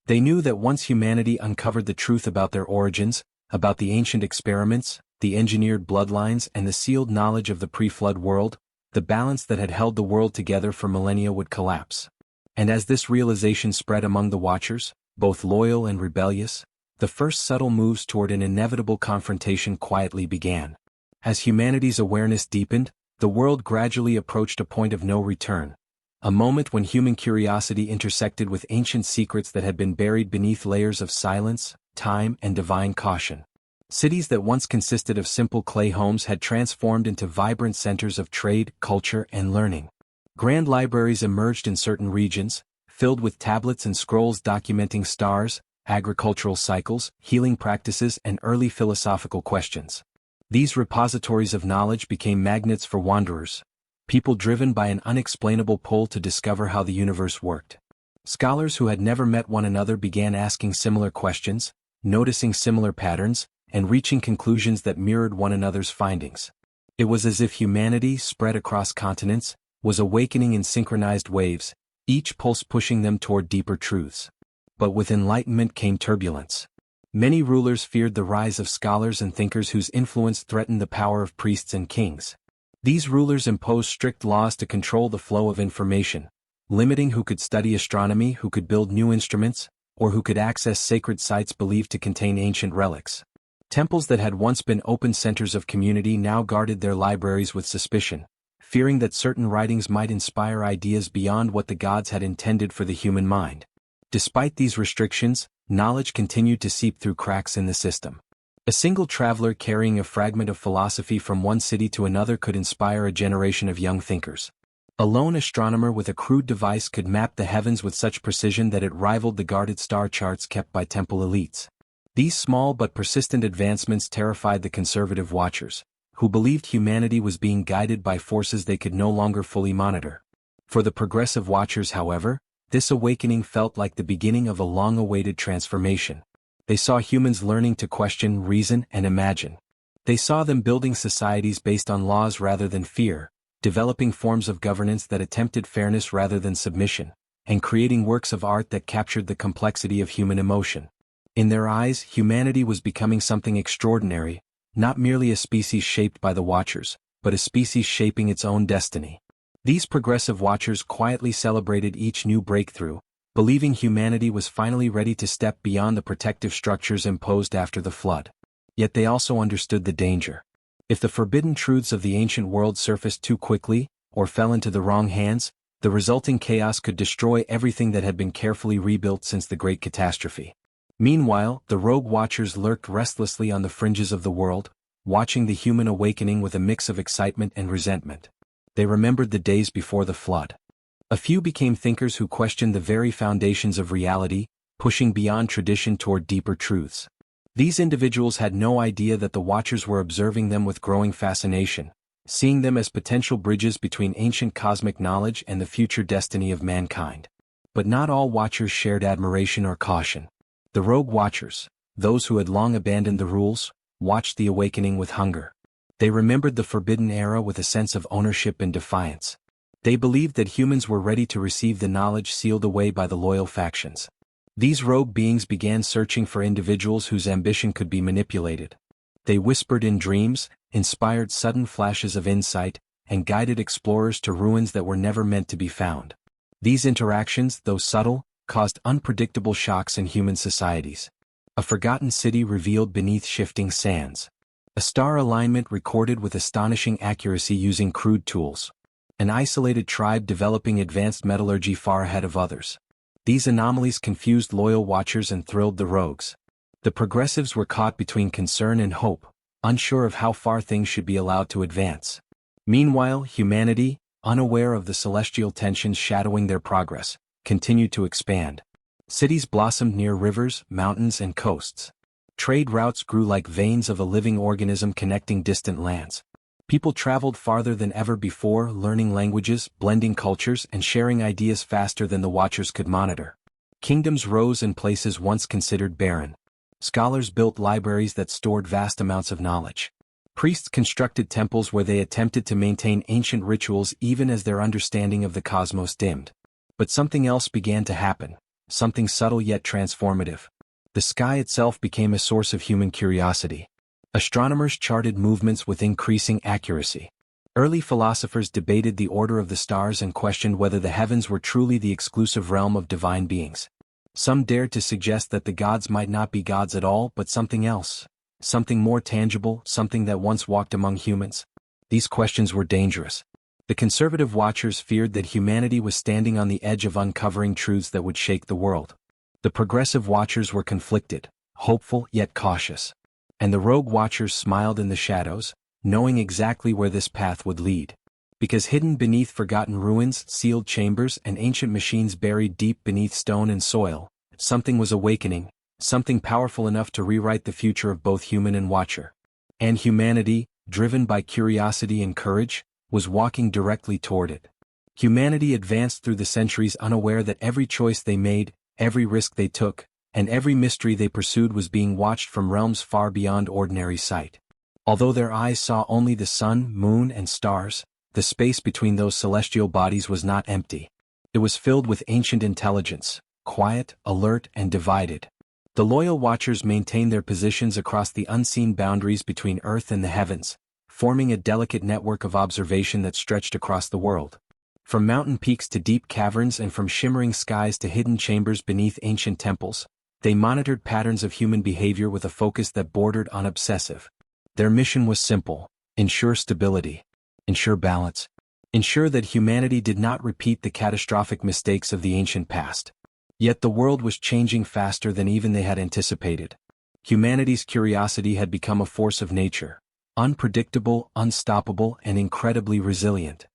They knew that once humanity uncovered the truth about their origins, about the ancient experiments, the engineered bloodlines and the sealed knowledge of the pre-flood world, the balance that had held the world together for millennia would collapse. And as this realization spread among the Watchers, both loyal and rebellious, the first subtle moves toward an inevitable confrontation quietly began. As humanity's awareness deepened, the world gradually approached a point of no return, a moment when human curiosity intersected with ancient secrets that had been buried beneath layers of silence, time, and divine caution. Cities that once consisted of simple clay homes had transformed into vibrant centers of trade, culture, and learning. Grand libraries emerged in certain regions, filled with tablets and scrolls documenting stars, agricultural cycles, healing practices, and early philosophical questions. These repositories of knowledge became magnets for wanderers, people driven by an unexplainable pull to discover how the universe worked. Scholars who had never met one another began asking similar questions, noticing similar patterns, and reaching conclusions that mirrored one another's findings. It was as if humanity, spread across continents, was awakening in synchronized waves, each pulse pushing them toward deeper truths. But with enlightenment came turbulence. Many rulers feared the rise of scholars and thinkers whose influence threatened the power of priests and kings. These rulers imposed strict laws to control the flow of information, limiting who could study astronomy, who could build new instruments, or who could access sacred sites believed to contain ancient relics. Temples that had once been open centers of community now guarded their libraries with suspicion, fearing that certain writings might inspire ideas beyond what the gods had intended for the human mind. Despite these restrictions, knowledge continued to seep through cracks in the system. A single traveler carrying a fragment of philosophy from one city to another could inspire a generation of young thinkers. A lone astronomer with a crude device could map the heavens with such precision that it rivaled the guarded star charts kept by temple elites. These small but persistent advancements terrified the conservative Watchers, who believed humanity was being guided by forces they could no longer fully monitor. For the progressive Watchers, however, this awakening felt like the beginning of a long-awaited transformation. They saw humans learning to question, reason, and imagine. They saw them building societies based on laws rather than fear, developing forms of governance that attempted fairness rather than submission, and creating works of art that captured the complexity of human emotion. In their eyes, humanity was becoming something extraordinary, not merely a species shaped by the Watchers, but a species shaping its own destiny. These progressive Watchers quietly celebrated each new breakthrough, believing humanity was finally ready to step beyond the protective structures imposed after the flood. Yet they also understood the danger. If the forbidden truths of the ancient world surfaced too quickly, or fell into the wrong hands, the resulting chaos could destroy everything that had been carefully rebuilt since the Great Catastrophe. Meanwhile, the rogue Watchers lurked restlessly on the fringes of the world, watching the human awakening with a mix of excitement and resentment. They remembered the days before the flood. A few became thinkers who questioned the very foundations of reality, pushing beyond tradition toward deeper truths. These individuals had no idea that the Watchers were observing them with growing fascination, seeing them as potential bridges between ancient cosmic knowledge and the future destiny of mankind. But not all Watchers shared admiration or caution. The rogue Watchers, those who had long abandoned the rules, watched the awakening with hunger. They remembered the forbidden era with a sense of ownership and defiance. They believed that humans were ready to receive the knowledge sealed away by the loyal factions. These rogue beings began searching for individuals whose ambition could be manipulated. They whispered in dreams, inspired sudden flashes of insight, and guided explorers to ruins that were never meant to be found. These interactions, though subtle, caused unpredictable shocks in human societies. A forgotten city revealed beneath shifting sands. A star alignment recorded with astonishing accuracy using crude tools. An isolated tribe developing advanced metallurgy far ahead of others. These anomalies confused loyal Watchers and thrilled the rogues. The progressives were caught between concern and hope, unsure of how far things should be allowed to advance. Meanwhile, humanity, unaware of the celestial tensions shadowing their progress, continued to expand. Cities blossomed near rivers, mountains, and coasts. Trade routes grew like veins of a living organism connecting distant lands. People traveled farther than ever before, learning languages, blending cultures, and sharing ideas faster than the Watchers could monitor. Kingdoms rose in places once considered barren. Scholars built libraries that stored vast amounts of knowledge. Priests constructed temples where they attempted to maintain ancient rituals even as their understanding of the cosmos dimmed. But something else began to happen, something subtle yet transformative. The sky itself became a source of human curiosity. Astronomers charted movements with increasing accuracy. Early philosophers debated the order of the stars and questioned whether the heavens were truly the exclusive realm of divine beings. Some dared to suggest that the gods might not be gods at all but something else, something more tangible, something that once walked among humans. These questions were dangerous. The conservative watchers feared that humanity was standing on the edge of uncovering truths that would shake the world. The progressive watchers were conflicted, hopeful yet cautious. And the rogue watchers smiled in the shadows, knowing exactly where this path would lead. Because hidden beneath forgotten ruins, sealed chambers, and ancient machines buried deep beneath stone and soil, something was awakening, something powerful enough to rewrite the future of both human and watcher. And humanity, driven by curiosity and courage, was walking directly toward it. Humanity advanced through the centuries unaware that every choice they made, every risk they took, and every mystery they pursued was being watched from realms far beyond ordinary sight. Although their eyes saw only the sun, moon, and stars, the space between those celestial bodies was not empty. It was filled with ancient intelligence, quiet, alert, and divided. The loyal watchers maintained their positions across the unseen boundaries between earth and the heavens, forming a delicate network of observation that stretched across the world. From mountain peaks to deep caverns and from shimmering skies to hidden chambers beneath ancient temples, they monitored patterns of human behavior with a focus that bordered on obsessive. Their mission was simple: ensure stability, ensure balance, ensure that humanity did not repeat the catastrophic mistakes of the ancient past. Yet the world was changing faster than even they had anticipated. Humanity's curiosity had become a force of nature, unpredictable, unstoppable, and incredibly resilient.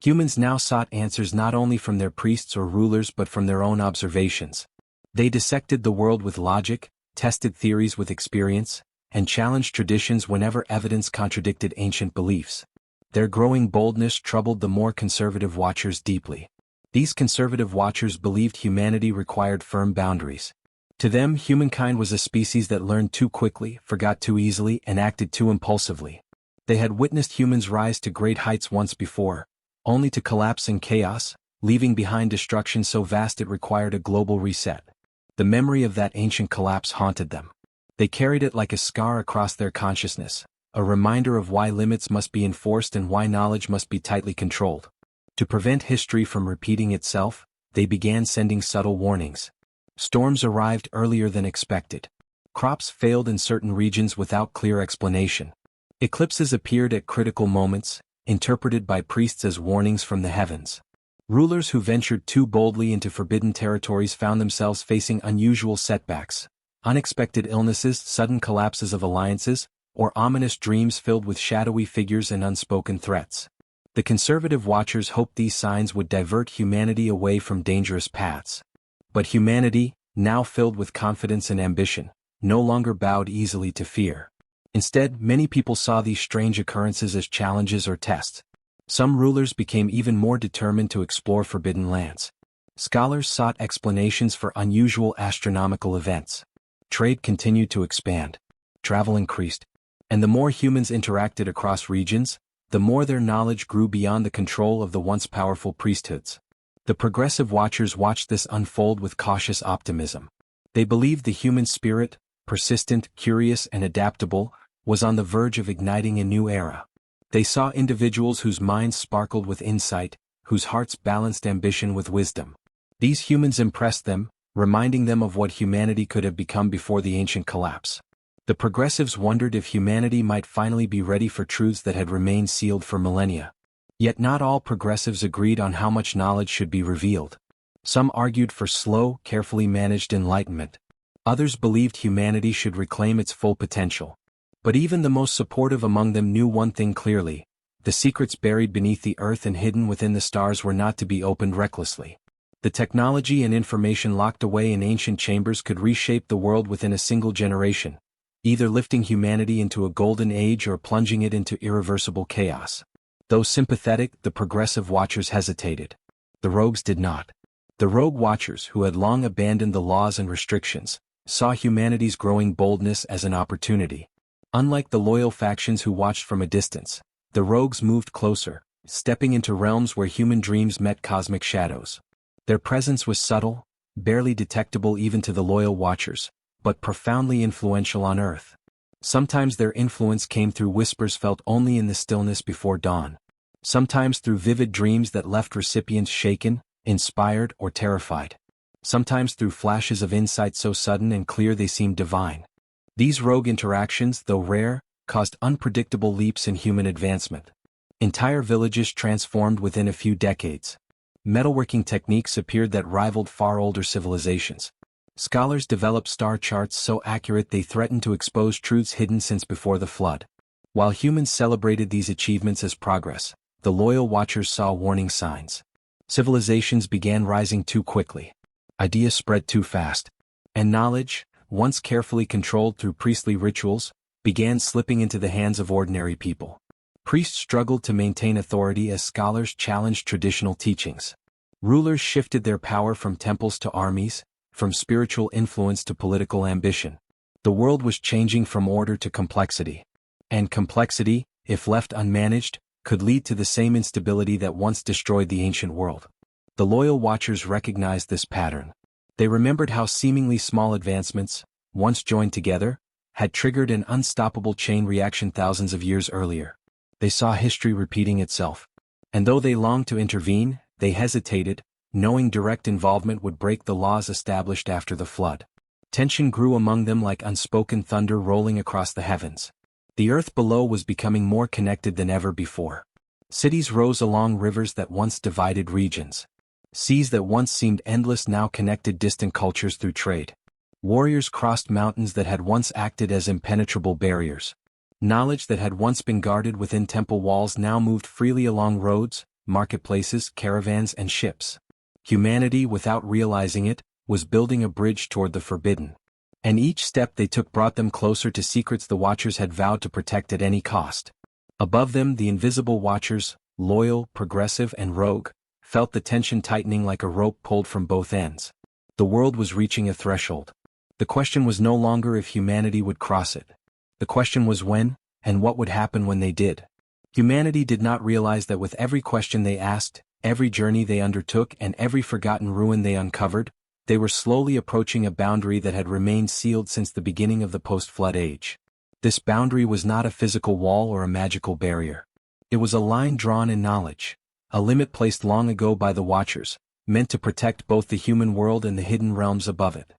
Humans now sought answers not only from their priests or rulers but from their own observations. They dissected the world with logic, tested theories with experience, and challenged traditions whenever evidence contradicted ancient beliefs. Their growing boldness troubled the more conservative watchers deeply. These conservative watchers believed humanity required firm boundaries. To them, humankind was a species that learned too quickly, forgot too easily, and acted too impulsively. They had witnessed humans rise to great heights once before, only to collapse in chaos, leaving behind destruction so vast it required a global reset. The memory of that ancient collapse haunted them. They carried it like a scar across their consciousness, a reminder of why limits must be enforced and why knowledge must be tightly controlled. To prevent history from repeating itself, they began sending subtle warnings. Storms arrived earlier than expected. Crops failed in certain regions without clear explanation. Eclipses appeared at critical moments, interpreted by priests as warnings from the heavens. Rulers who ventured too boldly into forbidden territories found themselves facing unusual setbacks, unexpected illnesses, sudden collapses of alliances, or ominous dreams filled with shadowy figures and unspoken threats. The conservative watchers hoped these signs would divert humanity away from dangerous paths. But humanity, now filled with confidence and ambition, no longer bowed easily to fear. Instead, many people saw these strange occurrences as challenges or tests. Some rulers became even more determined to explore forbidden lands. Scholars sought explanations for unusual astronomical events. Trade continued to expand. Travel increased. And the more humans interacted across regions, the more their knowledge grew beyond the control of the once powerful priesthoods. The progressive watchers watched this unfold with cautious optimism. They believed the human spirit, persistent, curious, and adaptable, was on the verge of igniting a new era. They saw individuals whose minds sparkled with insight, whose hearts balanced ambition with wisdom. These humans impressed them, reminding them of what humanity could have become before the ancient collapse. The progressives wondered if humanity might finally be ready for truths that had remained sealed for millennia. Yet not all progressives agreed on how much knowledge should be revealed. Some argued for slow, carefully managed enlightenment. Others believed humanity should reclaim its full potential. But even the most supportive among them knew one thing clearly: the secrets buried beneath the earth and hidden within the stars were not to be opened recklessly. The technology and information locked away in ancient chambers could reshape the world within a single generation, either lifting humanity into a golden age or plunging it into irreversible chaos. Though sympathetic, the progressive watchers hesitated. The rogues did not. The rogue watchers, who had long abandoned the laws and restrictions, saw humanity's growing boldness as an opportunity. Unlike the loyal factions who watched from a distance, the rogues moved closer, stepping into realms where human dreams met cosmic shadows. Their presence was subtle, barely detectable even to the loyal watchers, but profoundly influential on Earth. Sometimes their influence came through whispers felt only in the stillness before dawn. sometimes through vivid dreams that left recipients shaken, inspired, or terrified, sometimes through flashes of insight so sudden and clear they seemed divine. These rogue interactions, though rare, caused unpredictable leaps in human advancement. Entire villages transformed within a few decades. Metalworking techniques appeared that rivaled far older civilizations. Scholars developed star charts so accurate they threatened to expose truths hidden since before the flood. While humans celebrated these achievements as progress, the loyal watchers saw warning signs. Civilizations began rising too quickly. Ideas spread too fast. And knowledge, once carefully controlled through priestly rituals, began slipping into the hands of ordinary people. Priests struggled to maintain authority as scholars challenged traditional teachings. Rulers shifted their power from temples to armies, from spiritual influence to political ambition. The world was changing from order to complexity. And complexity, if left unmanaged, could lead to the same instability that once destroyed the ancient world. The loyal watchers recognized this pattern. They remembered how seemingly small advancements, once joined together, had triggered an unstoppable chain reaction thousands of years earlier. They saw history repeating itself. And though they longed to intervene, they hesitated, knowing direct involvement would break the laws established after the flood. Tension grew among them like unspoken thunder rolling across the heavens. The earth below was becoming more connected than ever before. Cities rose along rivers that once divided regions. Seas that once seemed endless now connected distant cultures through trade. Warriors crossed mountains that had once acted as impenetrable barriers. Knowledge that had once been guarded within temple walls now moved freely along roads, marketplaces, caravans, and ships. Humanity, without realizing it, was building a bridge toward the forbidden. And each step they took brought them closer to secrets the Watchers had vowed to protect at any cost. Above them, the invisible Watchers, loyal, progressive, and rogue, felt the tension tightening like a rope pulled from both ends. The world was reaching a threshold. The question was no longer if humanity would cross it. The question was when, and what would happen when they did. Humanity did not realize that with every question they asked, every journey they undertook, and every forgotten ruin they uncovered, they were slowly approaching a boundary that had remained sealed since the beginning of the post-flood age. This boundary was not a physical wall or a magical barrier. It was a line drawn in knowledge, a limit placed long ago by the Watchers, meant to protect both the human world and the hidden realms above it.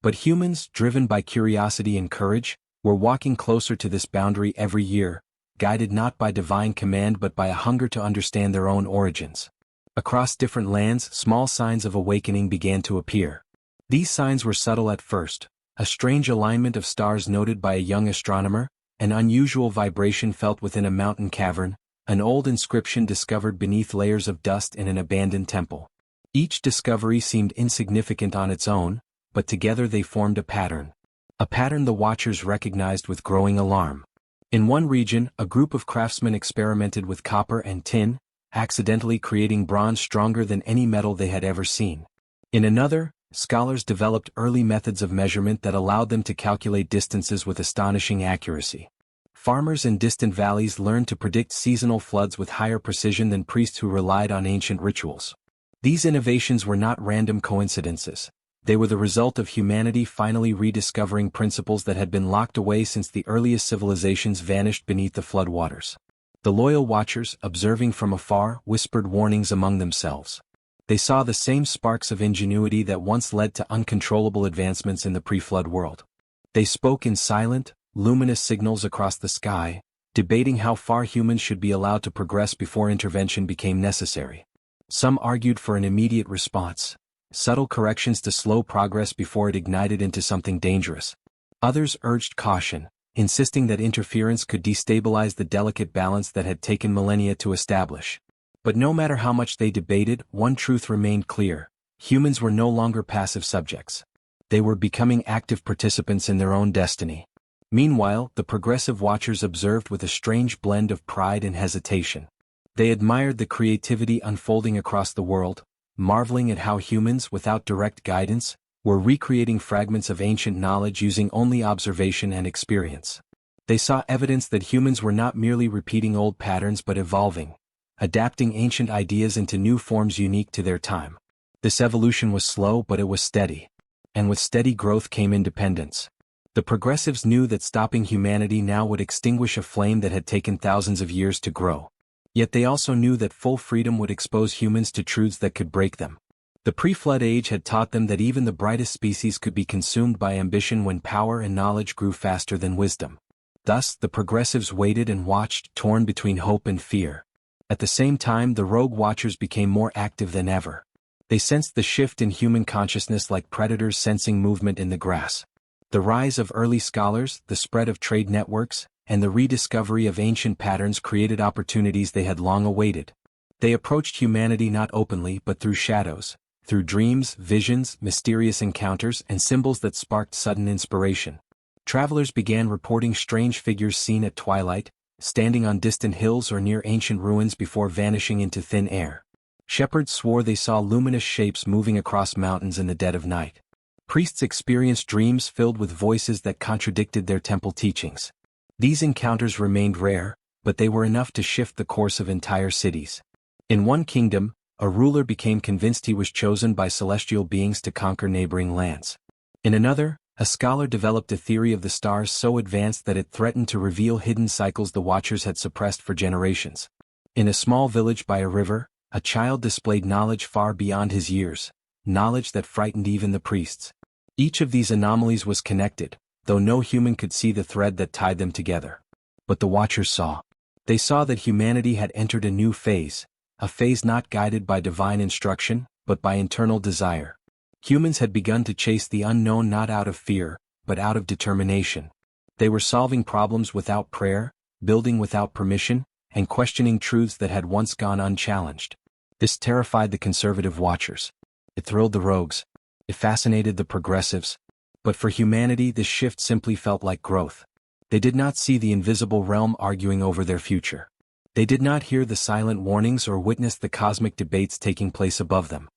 But humans, driven by curiosity and courage, were walking closer to this boundary every year, guided not by divine command but by a hunger to understand their own origins. Across different lands, small signs of awakening began to appear. These signs were subtle at first: a strange alignment of stars noted by a young astronomer, an unusual vibration felt within a mountain cavern, an old inscription discovered beneath layers of dust in an abandoned temple. Each discovery seemed insignificant on its own, but together they formed a pattern. A pattern the Watchers recognized with growing alarm. In one region, a group of craftsmen experimented with copper and tin, accidentally creating bronze stronger than any metal they had ever seen. In another, scholars developed early methods of measurement that allowed them to calculate distances with astonishing accuracy. Farmers in distant valleys learned to predict seasonal floods with higher precision than priests who relied on ancient rituals. These innovations were not random coincidences. They were the result of humanity finally rediscovering principles that had been locked away since the earliest civilizations vanished beneath the floodwaters. The loyal Watchers, observing from afar, whispered warnings among themselves. They saw the same sparks of ingenuity that once led to uncontrollable advancements in the pre-flood world. They spoke in silent, luminous signals across the sky, debating how far humans should be allowed to progress before intervention became necessary. Some argued for an immediate response, subtle corrections to slow progress before it ignited into something dangerous. Others urged caution, insisting that interference could destabilize the delicate balance that had taken millennia to establish. But no matter how much they debated, one truth remained clear: humans were no longer passive subjects. They were becoming active participants in their own destiny. Meanwhile, the progressive Watchers observed with a strange blend of pride and hesitation. They admired the creativity unfolding across the world, marveling at how humans, without direct guidance, were recreating fragments of ancient knowledge using only observation and experience. They saw evidence that humans were not merely repeating old patterns but evolving, adapting ancient ideas into new forms unique to their time. This evolution was slow, but it was steady. And with steady growth came independence. The progressives knew that stopping humanity now would extinguish a flame that had taken thousands of years to grow. Yet they also knew that full freedom would expose humans to truths that could break them. The pre-flood age had taught them that even the brightest species could be consumed by ambition when power and knowledge grew faster than wisdom. Thus, the progressives waited and watched, torn between hope and fear. At the same time, the rogue watchers became more active than ever. They sensed the shift in human consciousness like predators sensing movement in the grass. The rise of early scholars, the spread of trade networks, and the rediscovery of ancient patterns created opportunities they had long awaited. They approached humanity not openly but through shadows, through dreams, visions, mysterious encounters, and symbols that sparked sudden inspiration. Travelers began reporting strange figures seen at twilight, standing on distant hills or near ancient ruins before vanishing into thin air. Shepherds swore they saw luminous shapes moving across mountains in the dead of night. Priests experienced dreams filled with voices that contradicted their temple teachings. These encounters remained rare, but they were enough to shift the course of entire cities. In one kingdom, a ruler became convinced he was chosen by celestial beings to conquer neighboring lands. In another, a scholar developed a theory of the stars so advanced that it threatened to reveal hidden cycles the watchers had suppressed for generations. In a small village by a river, a child displayed knowledge far beyond his years, knowledge that frightened even the priests. Each of these anomalies was connected, though no human could see the thread that tied them together. But the watchers saw. They saw that humanity had entered a new phase, a phase not guided by divine instruction, but by internal desire. Humans had begun to chase the unknown not out of fear, but out of determination. They were solving problems without prayer, building without permission, and questioning truths that had once gone unchallenged. This terrified the conservative watchers. It thrilled the rogues. It fascinated the progressives. But for humanity, this shift simply felt like growth. They did not see the invisible realm arguing over their future. They did not hear the silent warnings or witness the cosmic debates taking place above them.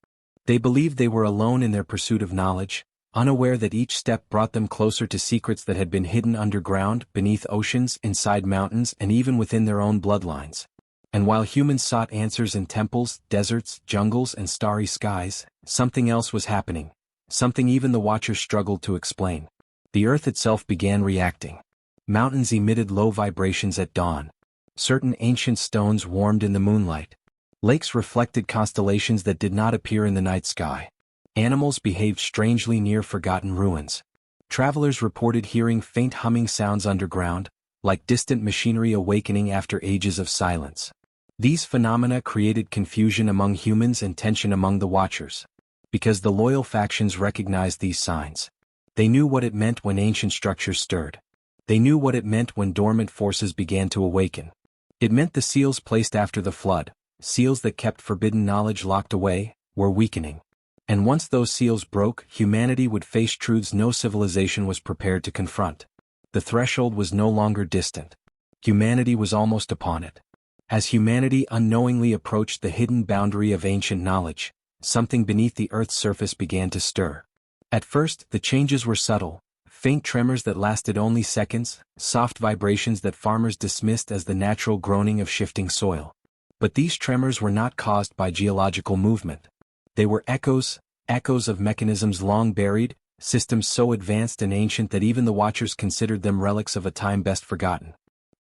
They believed they were alone in their pursuit of knowledge, unaware that each step brought them closer to secrets that had been hidden underground, beneath oceans, inside mountains, and even within their own bloodlines. And while humans sought answers in temples, deserts, jungles, and starry skies, something else was happening. Something even the watchers struggled to explain. The earth itself began reacting. Mountains emitted low vibrations at dawn. Certain ancient stones warmed in the moonlight. Lakes reflected constellations that did not appear in the night sky. Animals behaved strangely near forgotten ruins. Travelers reported hearing faint humming sounds underground, like distant machinery awakening after ages of silence. These phenomena created confusion among humans and tension among the watchers. Because the loyal factions recognized these signs. They knew what it meant when ancient structures stirred. They knew what it meant when dormant forces began to awaken. It meant the seals placed after the flood, seals that kept forbidden knowledge locked away, were weakening. And once those seals broke, humanity would face truths no civilization was prepared to confront. The threshold was no longer distant. Humanity was almost upon it. As humanity unknowingly approached the hidden boundary of ancient knowledge, something beneath the Earth's surface began to stir. At first, the changes were subtle, faint tremors that lasted only seconds, soft vibrations that farmers dismissed as the natural groaning of shifting soil. But these tremors were not caused by geological movement. They were echoes of mechanisms long buried, systems so advanced and ancient that even the watchers considered them relics of a time best forgotten.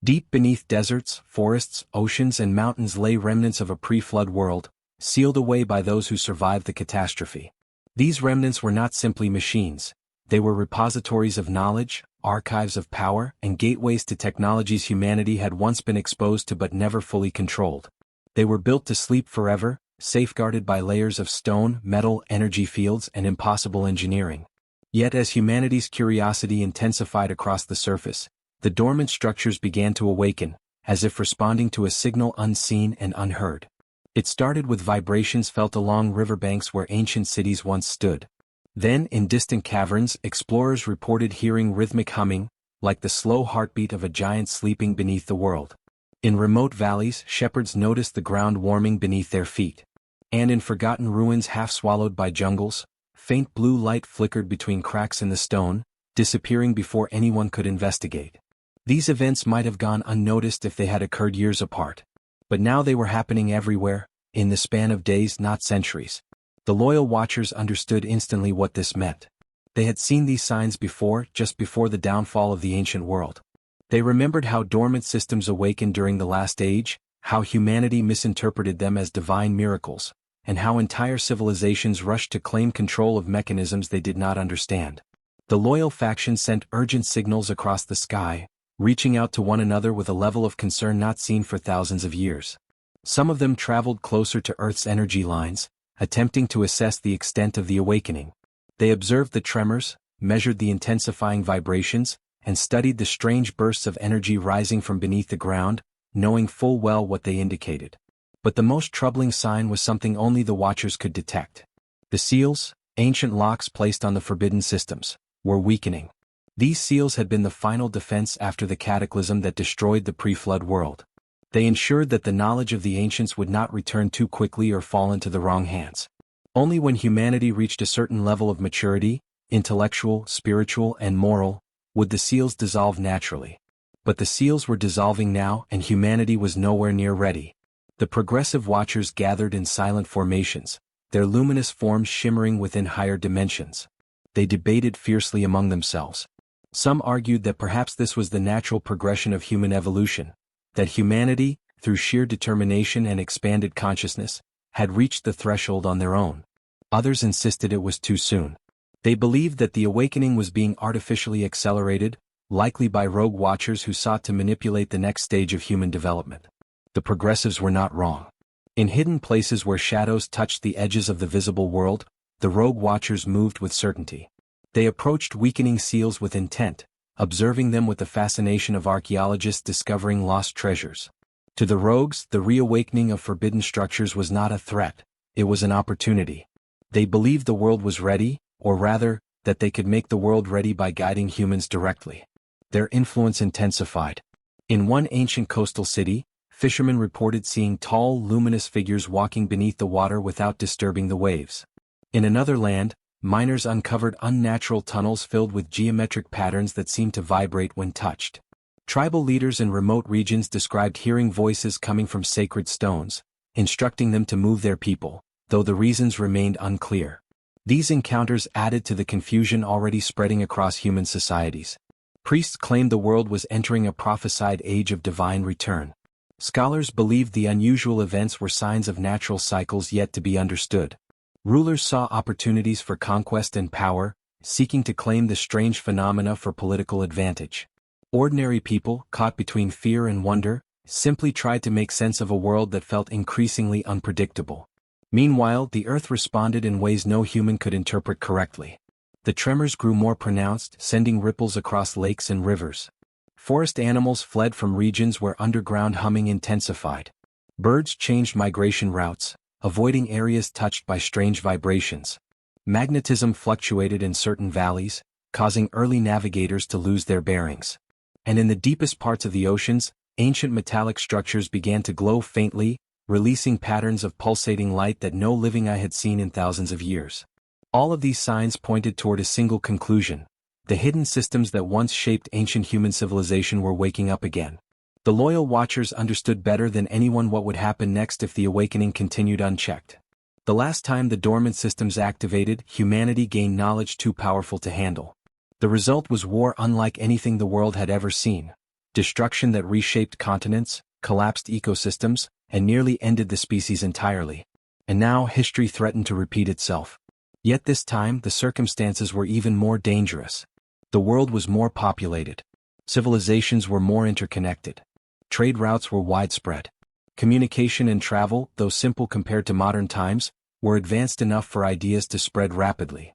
Deep beneath deserts, forests, oceans, and mountains lay remnants of a pre-flood world, sealed away by those who survived the catastrophe. These remnants were not simply machines. They were repositories of knowledge, archives of power, and gateways to technologies humanity had once been exposed to but never fully controlled. They were built to sleep forever, safeguarded by layers of stone, metal, energy fields, and impossible engineering. Yet as humanity's curiosity intensified across the surface, the dormant structures began to awaken, as if responding to a signal unseen and unheard. It started with vibrations felt along riverbanks where ancient cities once stood. Then, in distant caverns, explorers reported hearing rhythmic humming, like the slow heartbeat of a giant sleeping beneath the world. In remote valleys, shepherds noticed the ground warming beneath their feet. And in forgotten ruins half swallowed by jungles, faint blue light flickered between cracks in the stone, disappearing before anyone could investigate. These events might have gone unnoticed if they had occurred years apart. But now they were happening everywhere, in the span of days, not centuries. The loyal watchers understood instantly what this meant. They had seen these signs before, just before the downfall of the ancient world. They remembered how dormant systems awakened during the last age, how humanity misinterpreted them as divine miracles, and how entire civilizations rushed to claim control of mechanisms they did not understand. The loyal faction sent urgent signals across the sky, reaching out to one another with a level of concern not seen for thousands of years. Some of them traveled closer to Earth's energy lines, attempting to assess the extent of the awakening. They observed the tremors, measured the intensifying vibrations, and studied the strange bursts of energy rising from beneath the ground, knowing full well what they indicated. But the most troubling sign was something only the Watchers could detect. The seals, ancient locks placed on the forbidden systems, were weakening. These seals had been the final defense after the cataclysm that destroyed the pre-flood world. They ensured that the knowledge of the ancients would not return too quickly or fall into the wrong hands. Only when humanity reached a certain level of maturity, intellectual, spiritual, and moral, would the seals dissolve naturally. But the seals were dissolving now, and humanity was nowhere near ready. The progressive Watchers gathered in silent formations, their luminous forms shimmering within higher dimensions. They debated fiercely among themselves. Some argued that perhaps this was the natural progression of human evolution, that humanity, through sheer determination and expanded consciousness, had reached the threshold on their own. Others insisted it was too soon. They believed that the awakening was being artificially accelerated, likely by rogue Watchers who sought to manipulate the next stage of human development. The progressives were not wrong. In hidden places where shadows touched the edges of the visible world, the rogue Watchers moved with certainty. They approached weakening seals with intent, observing them with the fascination of archaeologists discovering lost treasures. To the rogues, the reawakening of forbidden structures was not a threat, it was an opportunity. They believed the world was ready, or rather, that they could make the world ready by guiding humans directly. Their influence intensified. In one ancient coastal city, fishermen reported seeing tall, luminous figures walking beneath the water without disturbing the waves. In another land, miners uncovered unnatural tunnels filled with geometric patterns that seemed to vibrate when touched. Tribal leaders in remote regions described hearing voices coming from sacred stones, instructing them to move their people, though the reasons remained unclear. These encounters added to the confusion already spreading across human societies. Priests claimed the world was entering a prophesied age of divine return. Scholars believed the unusual events were signs of natural cycles yet to be understood. Rulers saw opportunities for conquest and power, seeking to claim the strange phenomena for political advantage. Ordinary people, caught between fear and wonder, simply tried to make sense of a world that felt increasingly unpredictable. Meanwhile, the earth responded in ways no human could interpret correctly. The tremors grew more pronounced, sending ripples across lakes and rivers. Forest animals fled from regions where underground humming intensified. Birds changed migration routes, avoiding areas touched by strange vibrations. Magnetism fluctuated in certain valleys, causing early navigators to lose their bearings. And in the deepest parts of the oceans, ancient metallic structures began to glow faintly, releasing patterns of pulsating light that no living eye had seen in thousands of years. All of these signs pointed toward a single conclusion: the hidden systems that once shaped ancient human civilization were waking up again. The loyal Watchers understood better than anyone what would happen next if the awakening continued unchecked. The last time the dormant systems activated, humanity gained knowledge too powerful to handle. The result was war unlike anything the world had ever seen, destruction that reshaped continents, collapsed ecosystems, and nearly ended the species entirely. And now history threatened to repeat itself. Yet this time the circumstances were even more dangerous. The world was more populated. Civilizations were more interconnected. Trade routes were widespread. Communication and travel, though simple compared to modern times, were advanced enough for ideas to spread rapidly.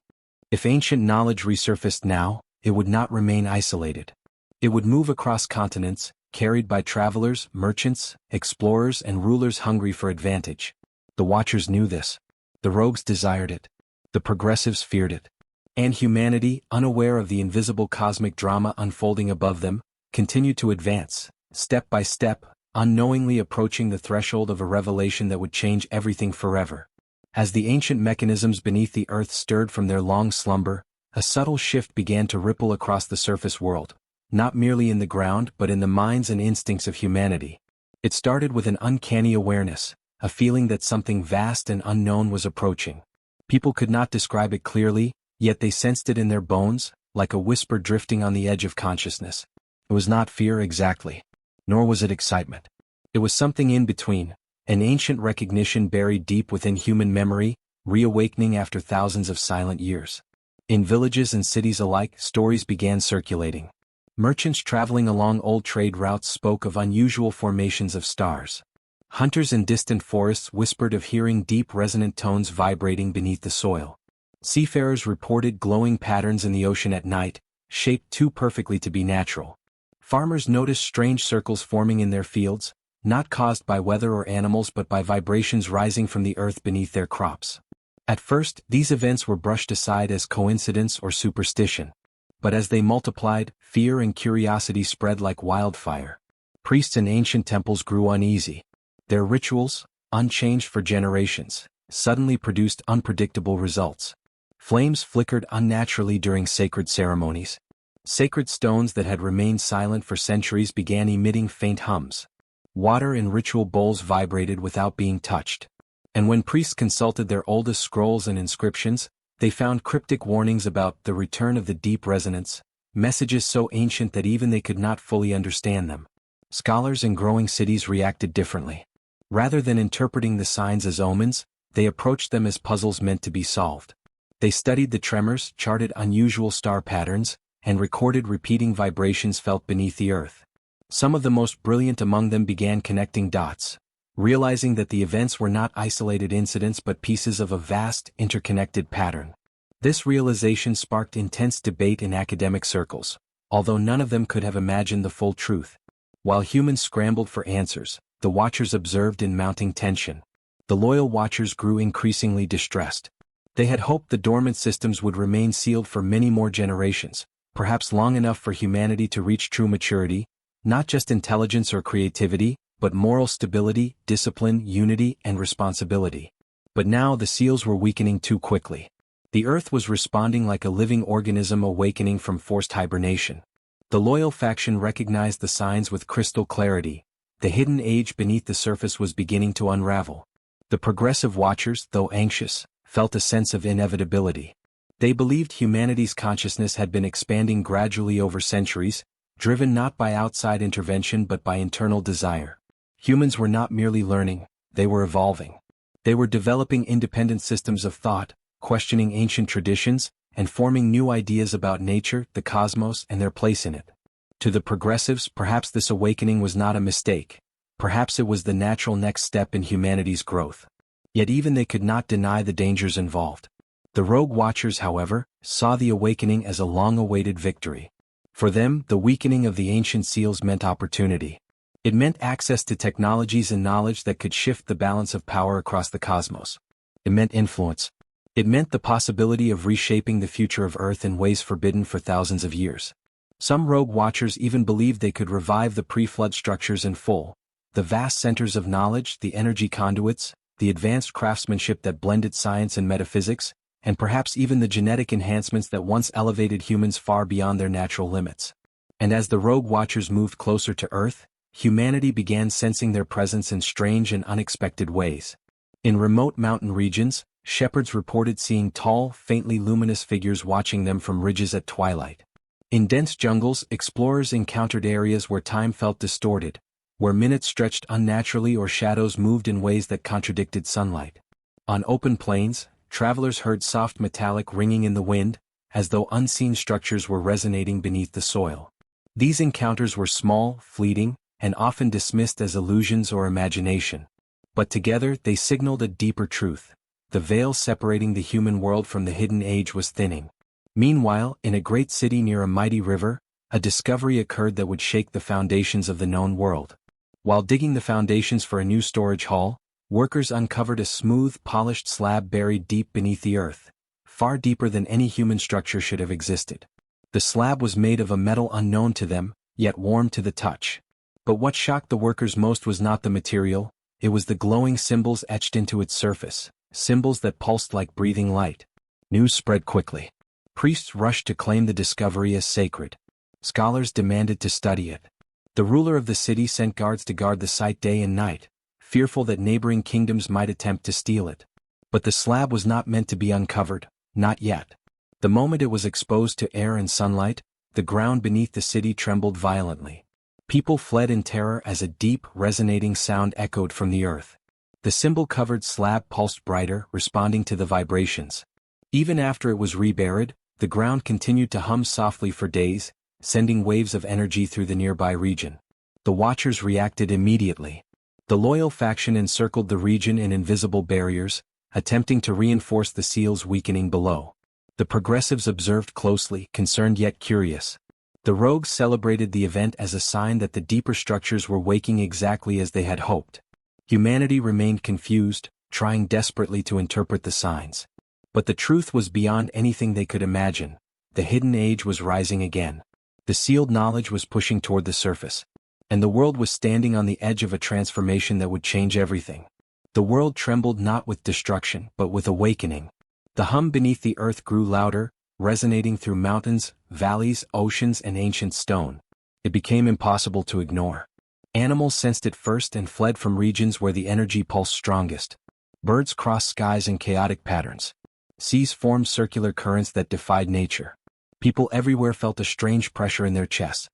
If ancient knowledge resurfaced now, it would not remain isolated. It would move across continents, carried by travelers, merchants, explorers, and rulers hungry for advantage. The Watchers knew this. The rogues desired it. The progressives feared it. And humanity, unaware of the invisible cosmic drama unfolding above them, continued to advance, step by step, unknowingly approaching the threshold of a revelation that would change everything forever. As the ancient mechanisms beneath the earth stirred from their long slumber, a subtle shift began to ripple across the surface world, not merely in the ground but in the minds and instincts of humanity. It started with an uncanny awareness, a feeling that something vast and unknown was approaching. People could not describe it clearly, yet they sensed it in their bones, like a whisper drifting on the edge of consciousness. It was not fear exactly. Nor was it excitement. It was something in between, an ancient recognition buried deep within human memory, reawakening after thousands of silent years. In villages and cities alike, stories began circulating. Merchants traveling along old trade routes spoke of unusual formations of stars. Hunters in distant forests whispered of hearing deep resonant tones vibrating beneath the soil. Seafarers reported glowing patterns in the ocean at night, shaped too perfectly to be natural. Farmers noticed strange circles forming in their fields, not caused by weather or animals but by vibrations rising from the earth beneath their crops. At first, these events were brushed aside as coincidence or superstition. But as they multiplied, fear and curiosity spread like wildfire. Priests in ancient temples grew uneasy. Their rituals, unchanged for generations, suddenly produced unpredictable results. Flames flickered unnaturally during sacred ceremonies. Sacred stones that had remained silent for centuries began emitting faint hums. Water in ritual bowls vibrated without being touched. And when priests consulted their oldest scrolls and inscriptions, they found cryptic warnings about the return of the deep resonance, messages so ancient that even they could not fully understand them. Scholars in growing cities reacted differently. Rather than interpreting the signs as omens, they approached them as puzzles meant to be solved. They studied the tremors, charted unusual star patterns, and recorded repeating vibrations felt beneath the earth. Some of the most brilliant among them began connecting dots, realizing that the events were not isolated incidents but pieces of a vast, interconnected pattern. This realization sparked intense debate in academic circles, although none of them could have imagined the full truth. While humans scrambled for answers, the watchers observed in mounting tension. The loyal watchers grew increasingly distressed. They had hoped the dormant systems would remain sealed for many more generations, perhaps long enough for humanity to reach true maturity, not just intelligence or creativity, but moral stability, discipline, unity, and responsibility. But now the seals were weakening too quickly. The earth was responding like a living organism awakening from forced hibernation. The loyal faction recognized the signs with crystal clarity. The hidden age beneath the surface was beginning to unravel. The progressive watchers, though anxious, felt a sense of inevitability. They believed humanity's consciousness had been expanding gradually over centuries, driven not by outside intervention but by internal desire. Humans were not merely learning, they were evolving. They were developing independent systems of thought, questioning ancient traditions, and forming new ideas about nature, the cosmos, and their place in it. To the progressives, perhaps this awakening was not a mistake. Perhaps it was the natural next step in humanity's growth. Yet even they could not deny the dangers involved. The rogue watchers, however, saw the awakening as a long-awaited victory. For them, the weakening of the ancient seals meant opportunity. It meant access to technologies and knowledge that could shift the balance of power across the cosmos. It meant influence. It meant the possibility of reshaping the future of Earth in ways forbidden for thousands of years. Some rogue watchers even believed they could revive the pre-flood structures in full, the vast centers of knowledge, the energy conduits, the advanced craftsmanship that blended science and metaphysics, and perhaps even the genetic enhancements that once elevated humans far beyond their natural limits. And as the rogue watchers moved closer to Earth, humanity began sensing their presence in strange and unexpected ways. In remote mountain regions, shepherds reported seeing tall, faintly luminous figures watching them from ridges at twilight. In dense jungles, explorers encountered areas where time felt distorted, where minutes stretched unnaturally or shadows moved in ways that contradicted sunlight. On open plains, travelers heard soft metallic ringing in the wind, as though unseen structures were resonating beneath the soil. These encounters were small, fleeting, and often dismissed as illusions or imagination. But together they signaled a deeper truth. The veil separating the human world from the hidden age was thinning. Meanwhile, in a great city near a mighty river, a discovery occurred that would shake the foundations of the known world. While digging the foundations for a new storage hall, workers uncovered a smooth, polished slab buried deep beneath the earth, far deeper than any human structure should have existed. The slab was made of a metal unknown to them, yet warm to the touch. But what shocked the workers most was not the material, it was the glowing symbols etched into its surface, symbols that pulsed like breathing light. News spread quickly. Priests rushed to claim the discovery as sacred. Scholars demanded to study it. The ruler of the city sent guards to guard the site day and night, fearful that neighboring kingdoms might attempt to steal it. But the slab was not meant to be uncovered, not yet. The moment it was exposed to air and sunlight, the ground beneath the city trembled violently. People fled in terror as a deep, resonating sound echoed from the earth. The symbol-covered slab pulsed brighter, responding to the vibrations. Even after it was reburied, the ground continued to hum softly for days, sending waves of energy through the nearby region. The Watchers reacted immediately. The loyal faction encircled the region in invisible barriers, attempting to reinforce the seals weakening below. The progressives observed closely, concerned yet curious. The rogues celebrated the event as a sign that the deeper structures were waking exactly as they had hoped. Humanity remained confused, trying desperately to interpret the signs. But the truth was beyond anything they could imagine. The hidden age was rising again. The sealed knowledge was pushing toward the surface. And the world was standing on the edge of a transformation that would change everything. The world trembled not with destruction, but with awakening. The hum beneath the earth grew louder, resonating through mountains, valleys, oceans, and ancient stone. It became impossible to ignore. Animals sensed it first and fled from regions where the energy pulsed strongest. Birds crossed skies in chaotic patterns. Seas formed circular currents that defied nature. People everywhere felt a strange pressure in their chests,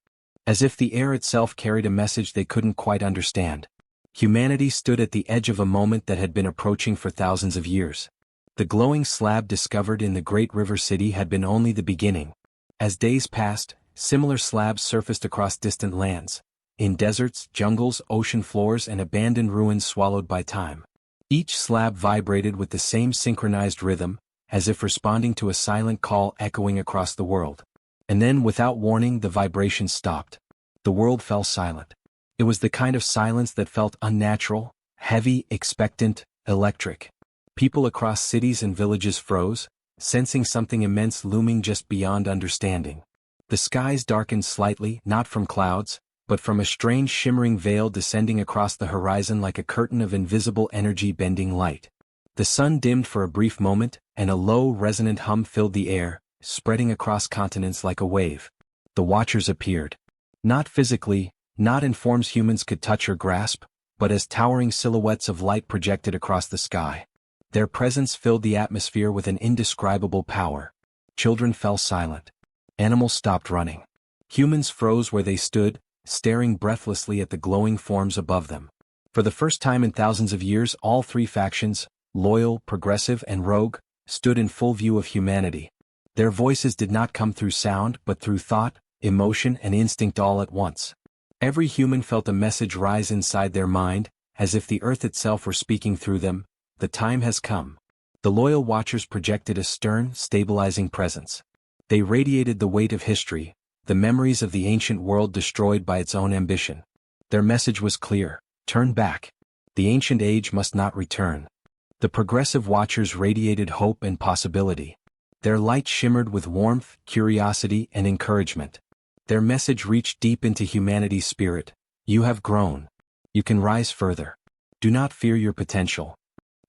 as if the air itself carried a message they couldn't quite understand. Humanity stood at the edge of a moment that had been approaching for thousands of years. The glowing slab discovered in the great river city had been only the beginning. As days passed, similar slabs surfaced across distant lands, in deserts, jungles, ocean floors, and abandoned ruins swallowed by time. Each slab vibrated with the same synchronized rhythm, as if responding to a silent call echoing across the world. And then, without warning, the vibration stopped. The world fell silent. It was the kind of silence that felt unnatural, heavy, expectant, electric. People across cities and villages froze, sensing something immense looming just beyond understanding. The skies darkened slightly, not from clouds, but from a strange shimmering veil descending across the horizon like a curtain of invisible energy bending light. The sun dimmed for a brief moment, and a low, resonant hum filled the air, spreading across continents like a wave. The Watchers appeared. Not physically, not in forms humans could touch or grasp, but as towering silhouettes of light projected across the sky. Their presence filled the atmosphere with an indescribable power. Children fell silent. Animals stopped running. Humans froze where they stood, staring breathlessly at the glowing forms above them. For the first time in thousands of years, all three factions, loyal, progressive, and rogue, stood in full view of humanity. Their voices did not come through sound, but through thought, emotion, and instinct all at once. Every human felt a message rise inside their mind, as if the earth itself were speaking through them. The time has come. The loyal Watchers projected a stern, stabilizing presence. They radiated the weight of history, the memories of the ancient world destroyed by its own ambition. Their message was clear: turn back. The ancient age must not return. The progressive Watchers radiated hope and possibility. Their light shimmered with warmth, curiosity, and encouragement. Their message reached deep into humanity's spirit: you have grown. You can rise further. Do not fear your potential.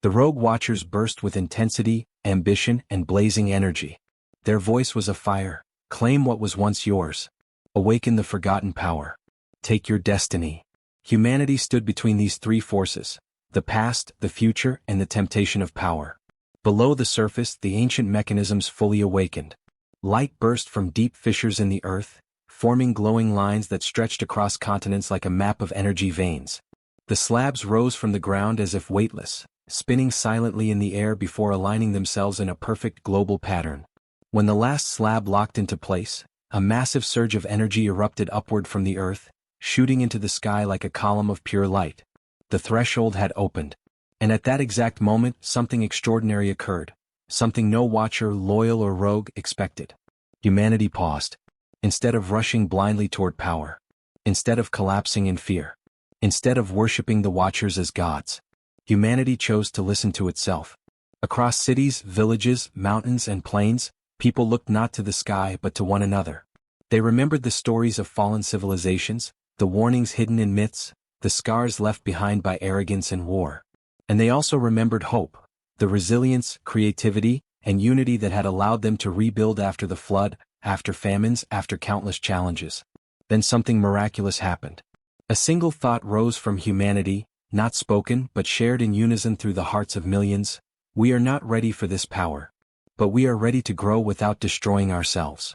The rogue Watchers burst with intensity, ambition, and blazing energy. Their voice was a fire: claim what was once yours. Awaken the forgotten power. Take your destiny. Humanity stood between these three forces: the past, the future, and the temptation of power. Below the surface, the ancient mechanisms fully awakened. Light burst from deep fissures in the earth, forming glowing lines that stretched across continents like a map of energy veins. The slabs rose from the ground as if weightless, spinning silently in the air before aligning themselves in a perfect global pattern. When the last slab locked into place, a massive surge of energy erupted upward from the earth, shooting into the sky like a column of pure light. The threshold had opened. And at that exact moment, something extraordinary occurred. Something no Watcher, loyal or rogue, expected. Humanity paused. Instead of rushing blindly toward power. Instead of collapsing in fear. Instead of worshipping the Watchers as gods. Humanity chose to listen to itself. Across cities, villages, mountains, and plains, people looked not to the sky but to one another. They remembered the stories of fallen civilizations, the warnings hidden in myths, the scars left behind by arrogance and war. And they also remembered hope, the resilience, creativity, and unity that had allowed them to rebuild after the flood, after famines, after countless challenges. Then something miraculous happened. A single thought rose from humanity, not spoken but shared in unison through the hearts of millions: we are not ready for this power. But we are ready to grow without destroying ourselves.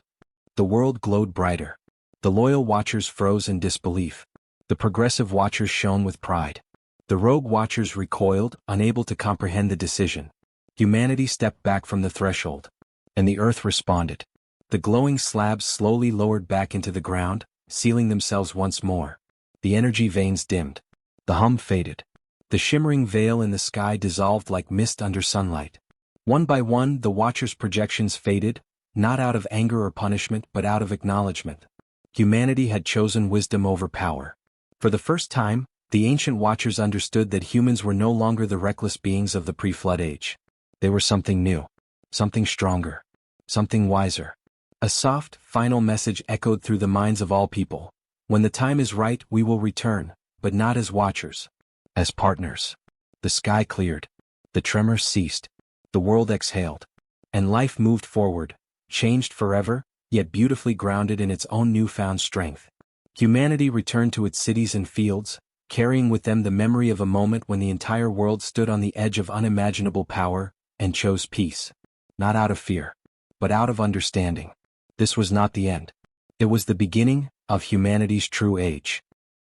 The world glowed brighter. The loyal watchers froze in disbelief. The progressive watchers shone with pride. The rogue watchers recoiled, unable to comprehend the decision. Humanity stepped back from the threshold. And the earth responded. The glowing slabs slowly lowered back into the ground, sealing themselves once more. The energy veins dimmed. The hum faded. The shimmering veil in the sky dissolved like mist under sunlight. One by one, the watchers' projections faded, not out of anger or punishment but out of acknowledgement. Humanity had chosen wisdom over power. For the first time, the ancient watchers understood that humans were no longer the reckless beings of the pre-flood age. They were something new. Something stronger. Something wiser. A soft, final message echoed through the minds of all people. When the time is right, we will return, but not as watchers. As partners. The sky cleared. The tremors ceased. The world exhaled. And life moved forward, changed forever, yet beautifully grounded in its own newfound strength. Humanity returned to its cities and fields, carrying with them the memory of a moment when the entire world stood on the edge of unimaginable power, and chose peace. Not out of fear, but out of understanding. This was not the end. It was the beginning of humanity's true age.